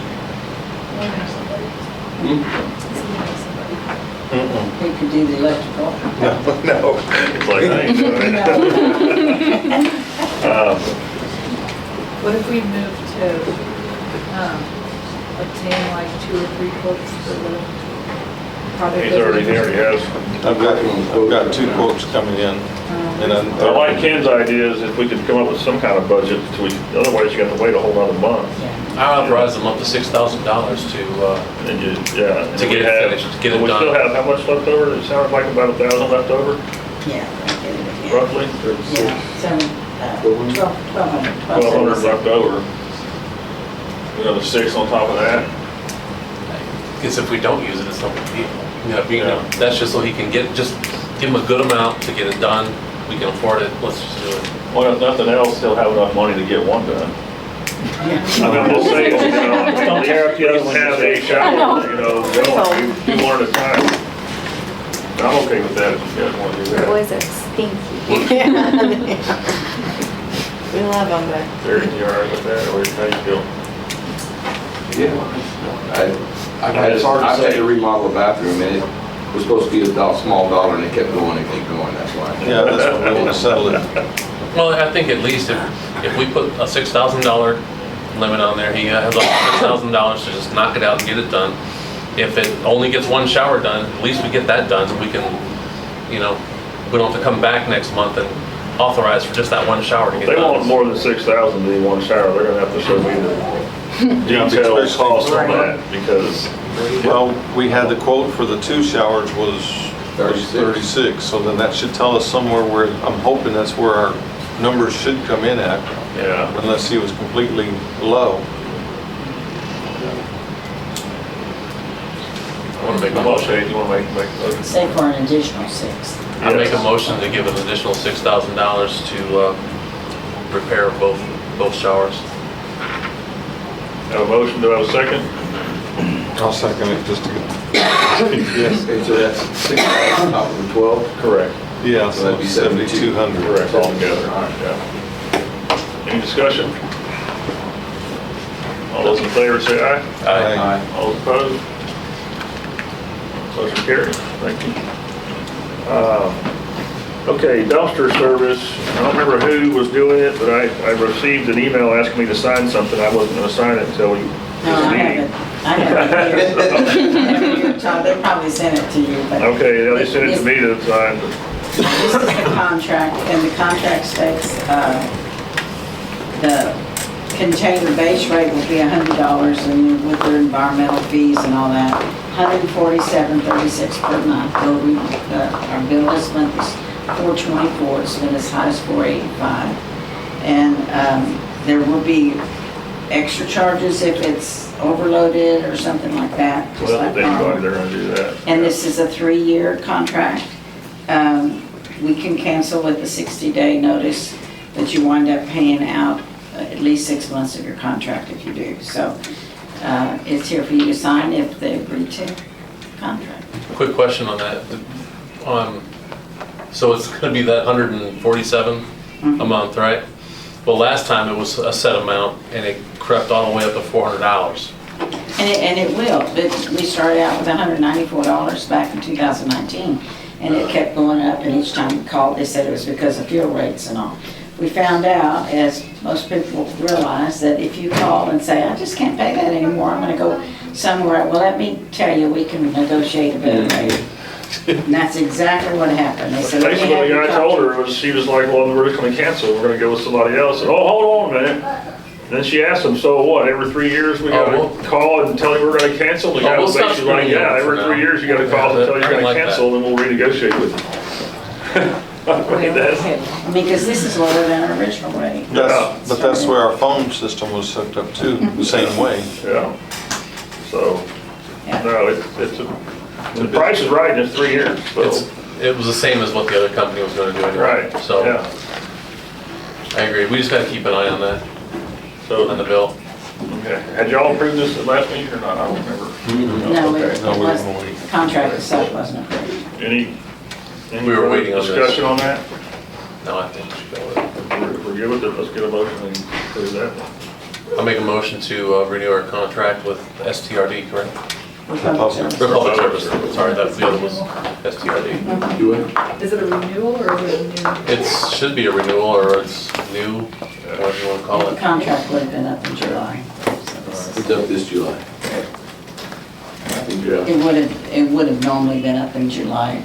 Mm-mm. We could do the electrical. No. it's like, I ain't doing it. What if we move to obtain like 2 or 3 quotes for the project? He's already has. I've got 2 quotes coming in. And I like Ken's idea is if we could come up with some kind of budget, otherwise you have to wait a whole other month. I authorize them up to $6,000 And you, yeah. and To we get it have- finished, to get it We still done. have how much left over? It sounds like about 1,000 left over, Yeah. Yeah. roughly? Yeah, so, 1,200. 1,200 left over. Another 6 on top of that. Because if we don't use it, it's no big deal. That's just so he can just give him a good amount to get it done. We can afford it, let's just do it. Well, if nothing else, he'll have enough money to get one done. I mean, I'm just saying, Don't tear up the other one. have a shower, going, do one at a time. I'm okay with that if you guys want to do that. Boys are stinky. We love them, but Derek, you all right with that, or how you feel? Yeah. I've had to remodel a bathroom and it was supposed to be a small dollar and it kept going and kept going, that's why. Yeah, that's what we want to settle it. Well, I think at least if we put a $6,000 limit on there, he has up to $6,000 to just knock it out and get it done. If it only gets one shower done, at least we get that done, so we can, we don't have to come back next month and authorize for just that one shower to If get they done. want more than 6,000 to do one shower, they're gonna have to show me the detailed cost on that, because Well, we had the quote for the 2 showers was 36. So then that should tell us somewhere where, I'm hoping that's where our numbers should come in at, Yeah. unless he was completely low. I want to make a Come on, motion. Shane, you want to make a motion? Say for an additional 6. I make a motion to give an additional $6,000 to repair both showers. Have a motion, do I have a second? I'll second it just to, Yes, okay, so that's 6,000 top of the 12? Correct. yeah, So so that'd be 7,200. Correct, all together. Yeah. Any discussion? All those in favor say aye. Aye. All those opposed? Motion carries. Thank you. Okay, dumpster service. I don't remember who was doing it, but I received an email asking me to sign something. I wasn't going to sign it until we. No, I haven't. I haven't. Todd, they probably sent it to you, but. Okay, yeah, they sent it to me to sign, but This is the contract, and the contract states, the container base rate will be $100, and with their environmental fees and all that, $147.36 per month. Our bill this month is $424, it's been as high as $485. And there will be extra charges if it's overloaded or something like that. just well, like they're normal. going to do that. And this is a 3-year contract. We can cancel with a 60-day notice, but you wind up paying out at least 6 months of your contract if you do. So it's here for you to sign if they agree to contract. Quick question on that. So it's going to be that 147 a month, right? Well, last time it was a set amount and it crept all the way up to $400. And it will. We started out with $194 back in 2019, and it kept going up, and each time we called, they said it was because of fuel rates and all. We found out, as most people realize, that if you call and say, I just can't pay that anymore, I'm gonna go somewhere, well, let me tell you, we can negotiate a better rate. And that's exactly what happened. They said, let me Basically, have the your guy told contract. her, she was like, well, we're just going to cancel, we're going to go with somebody else. I said, oh, hold on a minute. Then she asked him, so what, every 3 years we got well- to call and tell you we're going to cancel? The guy we'll was stop basically like, screwing you yeah, over for every now. 3 years you got to call and tell you I you're don't going like to that. cancel, and then we'll renegotiate with you. I mean, that's, I mean, because this is lower than our original rate. But that's where our phone system was hooked up too, the same way. yeah. So, Yeah. no, the price is right, and it's 3 years, so. It was the same as what the other company was going to do anyway. Right, So yeah. I agree. We just got to keep an eye on that, So, on the bill. okay. Had y'all approved this at last meeting or not? I don't remember. No, Okay. it was, the contract itself wasn't approved. Any We were further waiting on this. discussion on that? No, I think we should go with it. If we're good with it, let's get a motion and approve that. I'll make a motion to renew our contract with STRD, correct? Republic Service. Republic Service. Sorry, that's the other was STRD. Do it? Is it a renewal or is it a new? It should be a renewal or it's new, whatever you want to call The it. contract would have been up in July. So this is- It's up this July. Yeah. It would have normally been up in July,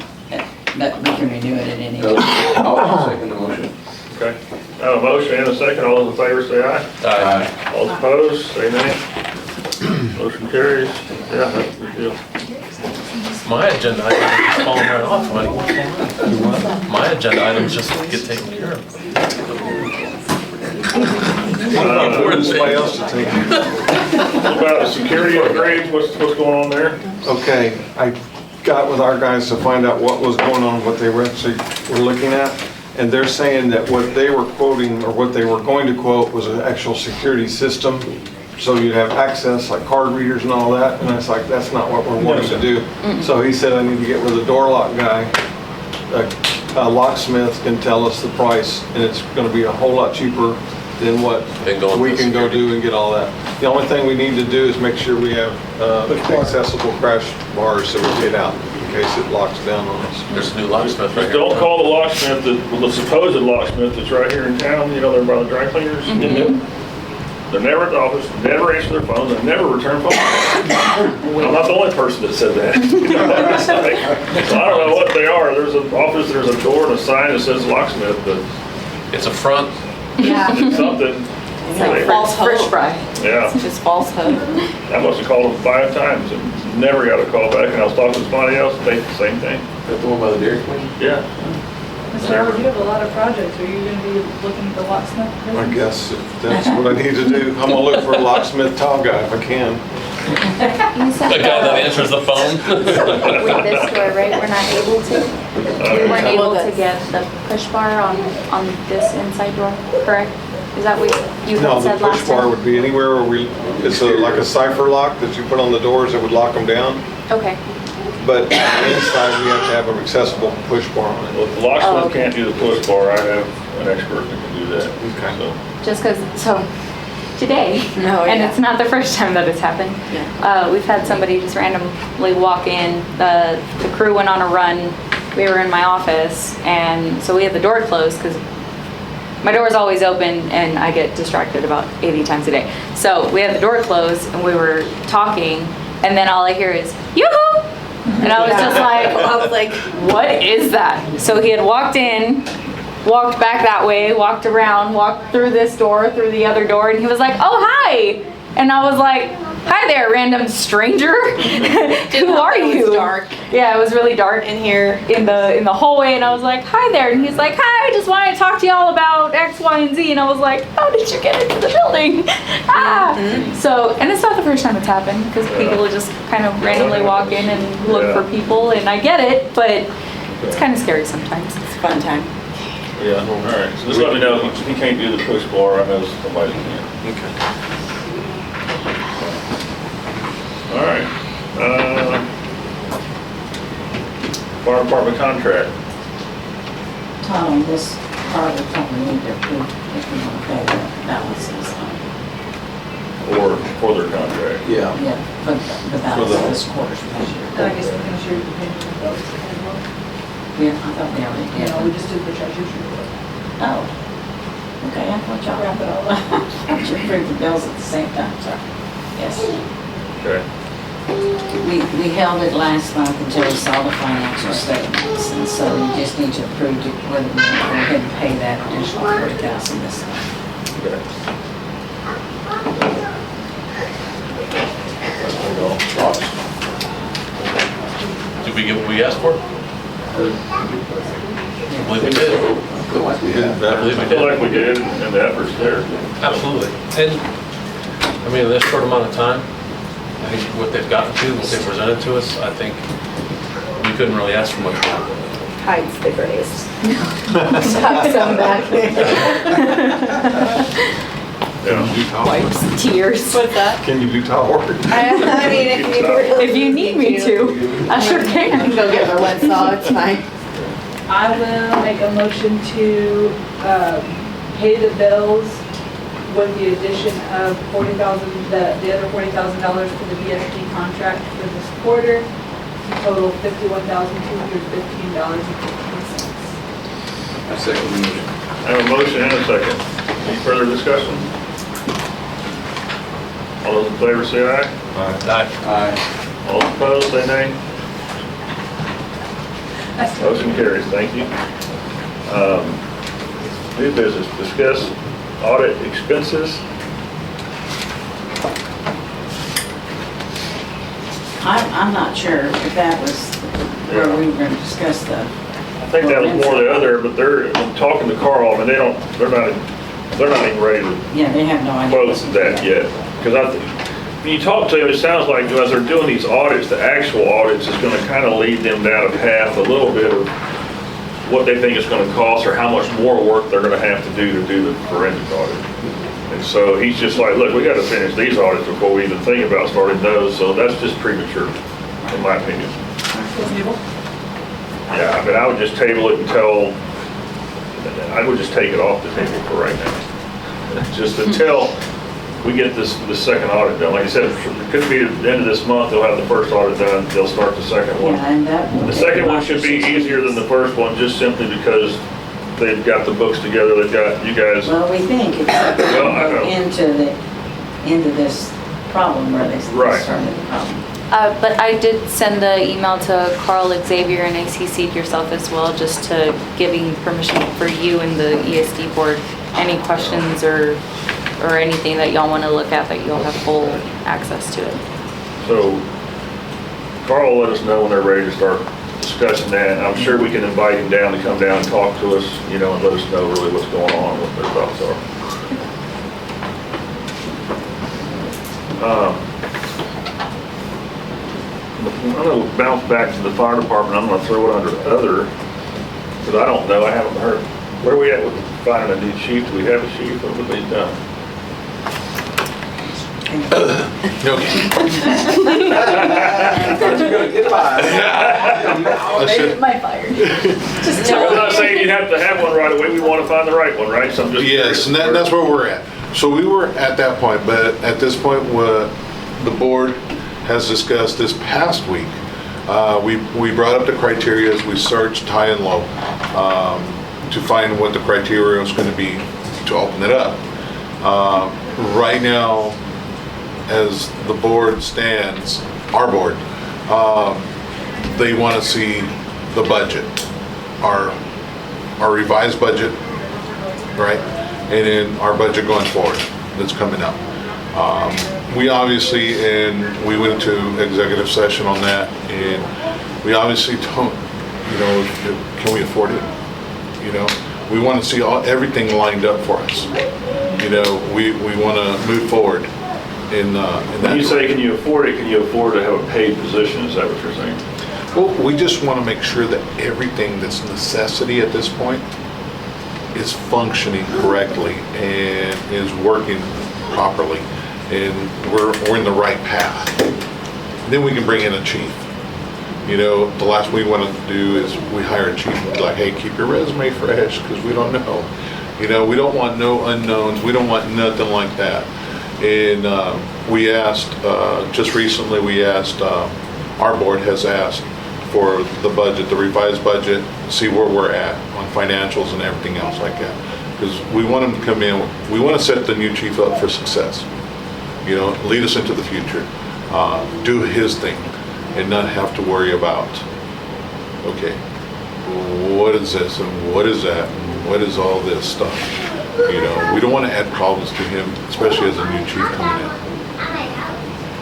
but we can renew it at any time. I'll second the motion. Okay. I have a motion and a second. All those in favor say aye. Aye. All opposed, say nay. Motion carries. Yeah, that's a good deal. My agenda item is falling right off, buddy. My agenda items just get taken care of. Or somebody else to take it. What about the security upgrades? What's going on there? Okay, I got with our guys to find out what was going on, what they were actually were looking at, and they're saying that what they were quoting, or what they were going to quote, was an actual security system, so you'd have access, like card readers and all that, and it's like, that's not what we're wanting to do. So he said, I need to get with a door lock guy. A locksmith can tell us the price, and it's gonna be a whole lot cheaper than what Than going we to can go security. do and get all that. The only thing we need to do is make sure we have accessible crash bars so we get out in case it locks down on us. There's a new locksmith right Just here. don't call the locksmith, the supposed locksmith that's right here in town, you know, they're by the dry cleaners. They're never at the office, never answer their phones, and never return phone calls. I'm not the only person that said that. So I don't know what they are. There's an office, there's a door and a sign that says locksmith, but It's a front, it's something. It's like false fish fry. Yeah. It's just false hope. I must have called them 5 times and never got a call back, and I was talking to somebody else, they, same thing. That the one by the Dairy Queen? Yeah. Mr. Howard, you have a lot of projects. Are you going to be looking at the locksmith? I guess if that's what I need to do, I'm gonna look for a locksmith tall guy if I can. You said The guy that answers the phone. with this door, right, we're not able to? We weren't able to get the push bar on this inside door, correct? Is that what you No, had the said push last bar time? would be anywhere where it's like a cipher lock that you put on the doors that would lock them down. Okay, But inside, we have to have an accessible push bar on it. Well, if the Oh, locksmith okay. can't do the push bar, I have an expert that can do that. Okay. So, just because, so, today, No, and yeah. it's not the first time that it's happened. We've had somebody just randomly walk in, the crew went on a run, we were in my office, and so we had the door closed, because my door is always open, and I get distracted about 80 times a day. So we had the door closed, and we were talking, and then all I hear is, yoo-hoo! And I was just like, I was like, what is that? So he had walked in, walked back that way, walked around, walked through this door, through the other door, and he was like, oh, hi. And I was like, hi there, random stranger. Who are it was you? dark. Yeah, it was really dark in here. in the hallway, and I was like, hi there. And he's like, hi, I just wanted to talk to y'all about X, Y, and Z. And I was like, how did you get into the building? So, and it's not the first time it's happened, because people will just kind of randomly walk in and look Yeah. for people, and I get it, but it's kind of scary sometimes. It's a fun time. yeah, all right. So just let me know if he can't do the push bar, I know somebody can. Okay. All right. Fire department contract. Todd, on this part of the company, we need to approve if we want to pay the balances. Or for their contract. Yeah. Yeah, but the balance of this quarter's measure. And I guess we can share the payment of those as well. Yeah, I thought we already You did. know, we just did the treasurer's report. Oh. Okay, I thought y'all wrapped it all up. I thought you approved the bills at the same time, sorry. Yes. Okay. We held it last month until we saw the financial statements, and so we just need to approve it, whether we want to go ahead and pay that additional $40,000 this month. Okay. Did we get what we asked for? I believe we did. Yeah, I believe I we feel did. like we did, and the effort's there. Absolutely. And, I mean, in this short amount of time, I think what they've gotten to, what they've presented to us, I think we couldn't really ask for much more. Hides the grace. Tuck some back Yeah. wipes tears. What's that? Can you do tile work? I mean, if you really. If you need me to, I sure I can. can go get my wet saw, it's fine. I will make a motion to pay the bills with the addition of $40,000, the other $40,000 for the VSD contract for this quarter, total $51,215.15. I second the motion. I have a motion and a second. Any further discussion? All those in favor say aye. Aye. Aye. All opposed, say nay. Motion carries, thank you. New business, discuss audit expenses. I'm not sure if that was where we were going to discuss the, I think that was more the other, but they're talking to Carl, I mean, they're not even ready to yeah, they have no idea. close that yet. Because when you talk to them, it sounds like as they're doing these audits, the actual audits is gonna kind of lead them down a path, a little bit of what they think it's gonna cost or how much more work they're gonna have to do the forensic audit. And so he's just like, look, we gotta finish these audits before we even think about starting those, so that's just premature, in my opinion. Yeah, I mean, I would just table it until, I would just take it off the table for right now. Just until we get the second audit done. Like I said, it could be at the end of this month, they'll have the first audit done, they'll start the second one. Yeah, and that. The second one should be easier than the first one, just simply because they've got the books together, they've got you guys. Well, we think it's Well, I know. into this problem where they Right. started the problem. But I did send the email to Carl Xavier and I CC'd yourself as well, just to giving permission for you and the ESD board. Any questions or or anything that y'all want to look at, that you'll have full access to it. So Carl will let us know when they're ready to start discussing that. I'm sure we can invite him down to come down and talk to us, and let us know really what's going on, what their thoughts are. I'm going to bounce back to the fire department. I'm going to throw it under other, because I don't know, I haven't heard. Where are we at with finding a new chief? Do we have a chief? What have they done? Thought you were gonna get by. My fire. So I'm not saying you have to have one right away. We want to find the right one, right? So I'm just Yes, and that's where we're at. So we were at that point, but at this point, what the board has discussed this past week, we brought up the criteria as we searched high and low to find what the criteria was going to be to open it up. Right now, as the board stands, our board, they want to see the budget, our revised budget, right? And then our budget going forward that's coming up. We obviously, and we went into executive session on that, and we obviously don't, can we afford it? We want to see everything lined up for us. We want to move forward in that. When you say can you afford it, can you afford to have a paid position? Is that what you're saying? Well, we just want to make sure that everything that's necessity at this point is functioning correctly and is working properly, and we're in the right path. Then we can bring in a chief. The last we want to do is we hire a chief and be like, hey, keep your resume fresh, because we don't know. We don't want no unknowns. We don't want nothing like that. And we asked, just recently we asked, our board has asked for the budget, the revised budget, see where we're at on financials and everything else like that. Because we want him to come in, we want to set the new chief up for success. Lead us into the future, do his thing, and not have to worry about, okay, what is this and what is that and what is all this stuff? We don't want to add problems to him, especially as a new chief coming in.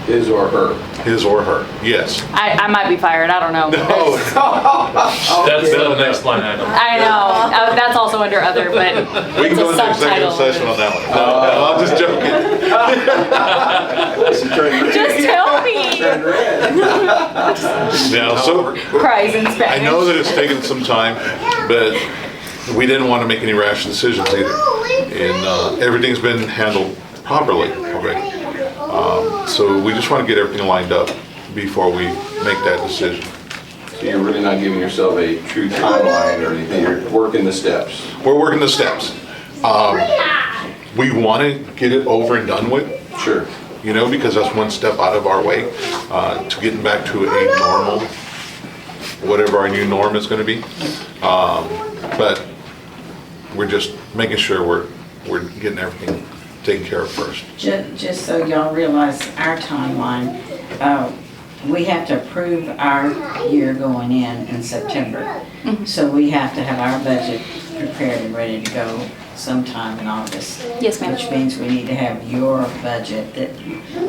His or her. His or her, yes. I might be fired, I don't know. No, That's the next line item. I know, that's also under other, but we it's can go a into executive subtitle. session on that one. No, I'm just joking. Just tell me. Now, so Cries in Spanish. I know that it's taken some time, but we didn't want to make any rash decisions either. And everything's been handled properly already. So we just want to get everything lined up before we make that decision. So you're really not giving yourself a true timeline or anything, you're working the steps. We're working the steps. We want to get it over and done with. Sure. Because that's one step out of our way to getting back to a normal, whatever our new norm is going to be. But we're just making sure we're getting everything taken care of first. Just so y'all realize our timeline, we have to approve our year going in September. So we have to have our budget prepared and ready to go sometime in August. Yes, ma'am. Which means we need to have your budget,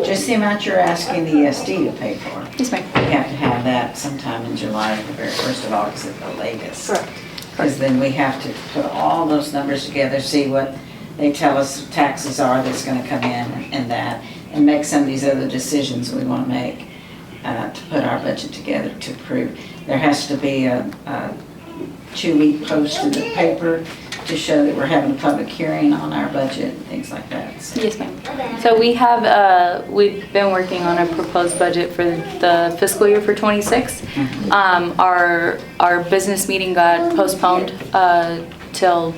just the amount you're asking the ESD to pay for. Yes, ma'am. We have to have that sometime in July, the very 1st of August at the latest. Correct. Because then we have to put all those numbers together, see what they tell us taxes are that's gonna come in and that, and make some of these other decisions we wanna make to put our budget together to approve. There has to be a 2-week post in the paper to show that we're having a public hearing on our budget and things like that. So Yes, ma'am. So we have, we've been working on a proposed budget for the fiscal year for '26. Our business meeting got postponed till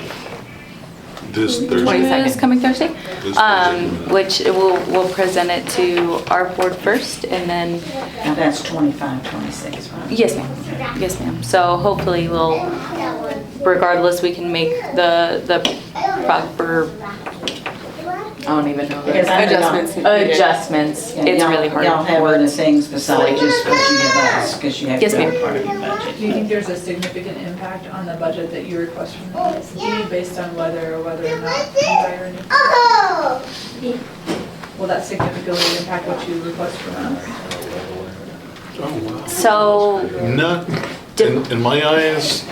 This Thursday. 22nd, coming Thursday, This Thursday. which we'll present it to our board first, and then, now that's 25, 26, right? yes, ma'am. Yes, ma'am. So hopefully we'll, regardless, we can make the proper, I don't even know. Because I know y'all- Adjustments. Yeah, It's y'all- really hard. Y'all have other things besides just what you give us, because you have Yes, to be ma'am. part of your budget. Do you think there's a significant impact on the budget that you request from the ESD based on whether or not you hire a new? Will that significantly impact what you request from us? So, Not, in my eyes,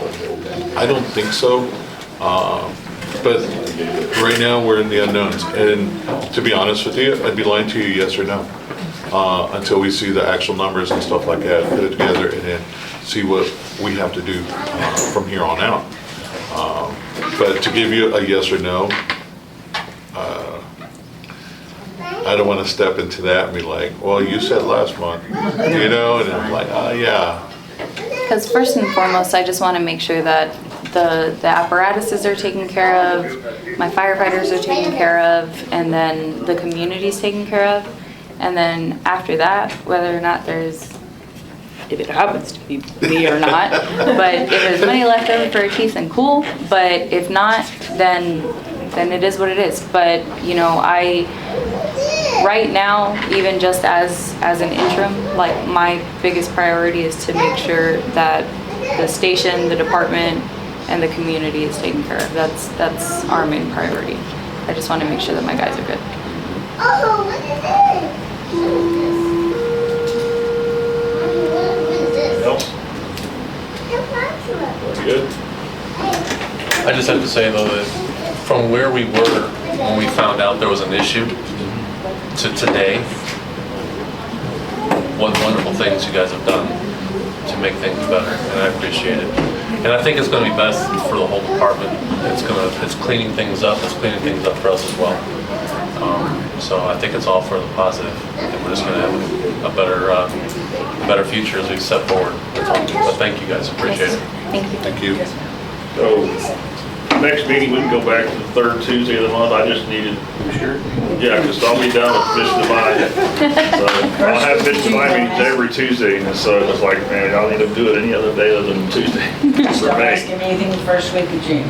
I don't think so. But right now, we're in the unknowns. And to be honest with you, I'd be lying to you, yes or no, until we see the actual numbers and stuff like that, put it together, and then see what we have to do from here on out. But to give you a yes or no, I don't want to step into that and be like, well, you said last month, you know, and I'm like, yeah. because first and foremost, I just want to make sure that the apparatuses are taken care of, my firefighters are taken care of, and then the community's taken care of. And then after that, whether or not there's, if it happens to be me or not, but if there's money left over for a chief, then cool. But if not, then it is what it is. But, you know, right now, even just as an interim, like my biggest priority is to make sure that the station, the department, and the community is taken care of. That's our main priority. I just want to make sure that my guys are good. Else? Good? I just have to say though that from where we were when we found out there was an issue to today, what wonderful things you guys have done to make things better, and I appreciate it. And I think it's going to be best for the whole department. It's cleaning things up. It's cleaning things up for us as well. So I think it's all for the positive, and we're just going to have a better future as we step forward. That's all. But thank you guys. Appreciate it. Thank you. Thank you. So, next meeting, we can go back to the third Tuesday of the month. I just needed, Sure. yeah, because I'll be done with Mission Devine. So I'll have Mission Devine meetings every Tuesday, and so it's like, man, I'll need to do it any other day other than Tuesday. Just For don't me. ask him anything the first week of June.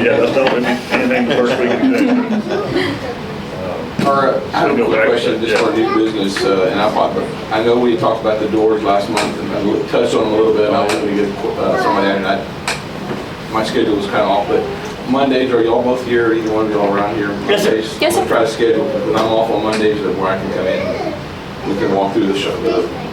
Yeah, that's not anything the first week of June. All right, I have a So go quick back to question, that, just for yeah. new business, and I know we talked about the doors last month, and I touched on them a little bit, and I wanted to get somebody in, and my schedule was kind of off, but Mondays, are y'all both here, either one of y'all around here? Yes, sir. Mondays? Yes, sir. We'll try to schedule, when I'm off on Mondays, where I can come in, we can walk through the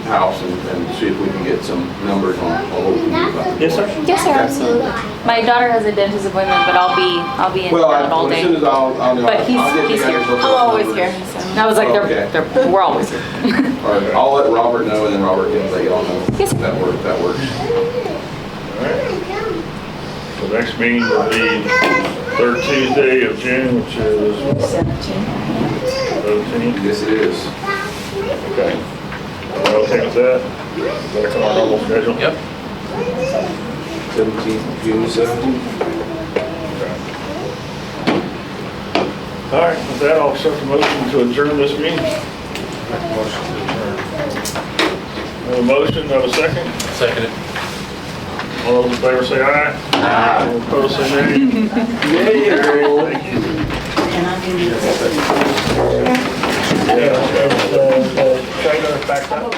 house and see if we can get some numbers on what we can do about it. Yes, sir. Yes, sir, absolutely. My daughter has a dentist appointment, but I'll be in Well, town all as soon day. as I'll But he's get you guys here. look at I'm always numbers. here. And I was like, Okay. we're always here. All right, I'll let Robert know, and then Robert can let y'all know. Yes, sir. That works. All right. So next meeting will be third Tuesday of June, which is 17th. Yes, it is. Okay. Everybody okay with that? Back on our normal schedule? Yep. 17th, June 17th. All right, with that, I'll accept the motion to adjourn this meeting. Have a motion, have a second? Second it. All those in favor say aye. Aye. All opposed say nay. Thank you. And I can do this. Yeah, The trailer backed up.